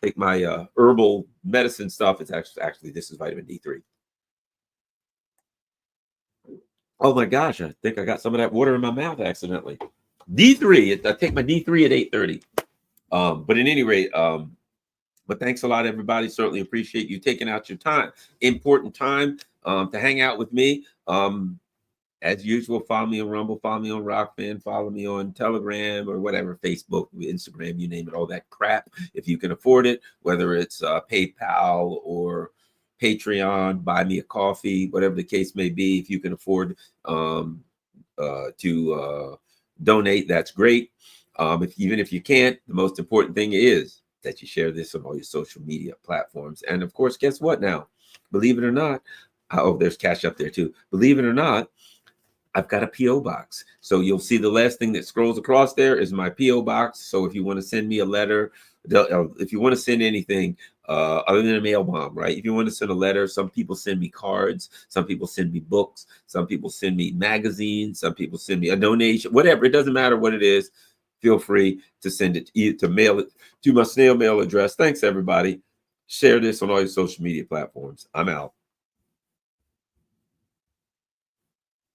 Take my herbal medicine stuff. It's actually this is vitamin D3. Oh my gosh, I think I got some of that water in my mouth accidentally. D3. I take my D3 at 8:30. But at any rate, but thanks a lot, everybody. Certainly appreciate you taking out your time, important time, to hang out with me. As usual, follow me on Rumble, follow me on Rockfin, follow me on Telegram or whatever, Facebook, Instagram, you name it, all that crap. If you can afford it, whether it's PayPal or Patreon, buy me a coffee, whatever the case may be. If you can afford to donate, that's great. Even if you can't, the most important thing is that you share this on all your social media platforms. And of course, guess what now? Believe it or not, there's cash up there too. Believe it or not, I've got a P.O. box. So you'll see the last thing that scrolls across there is my P.O. box. So if you want to send me a letter, if you want to send anything other than a mail bomb, right? If you want to send a letter, some people send me cards. Some people send me books. Some people send me magazines. Some people send me a donation, whatever. It doesn't matter what it is. Feel free to send it, to mail it to my snail mail address. Thanks, everybody. Share this on all your social media platforms. I'm out.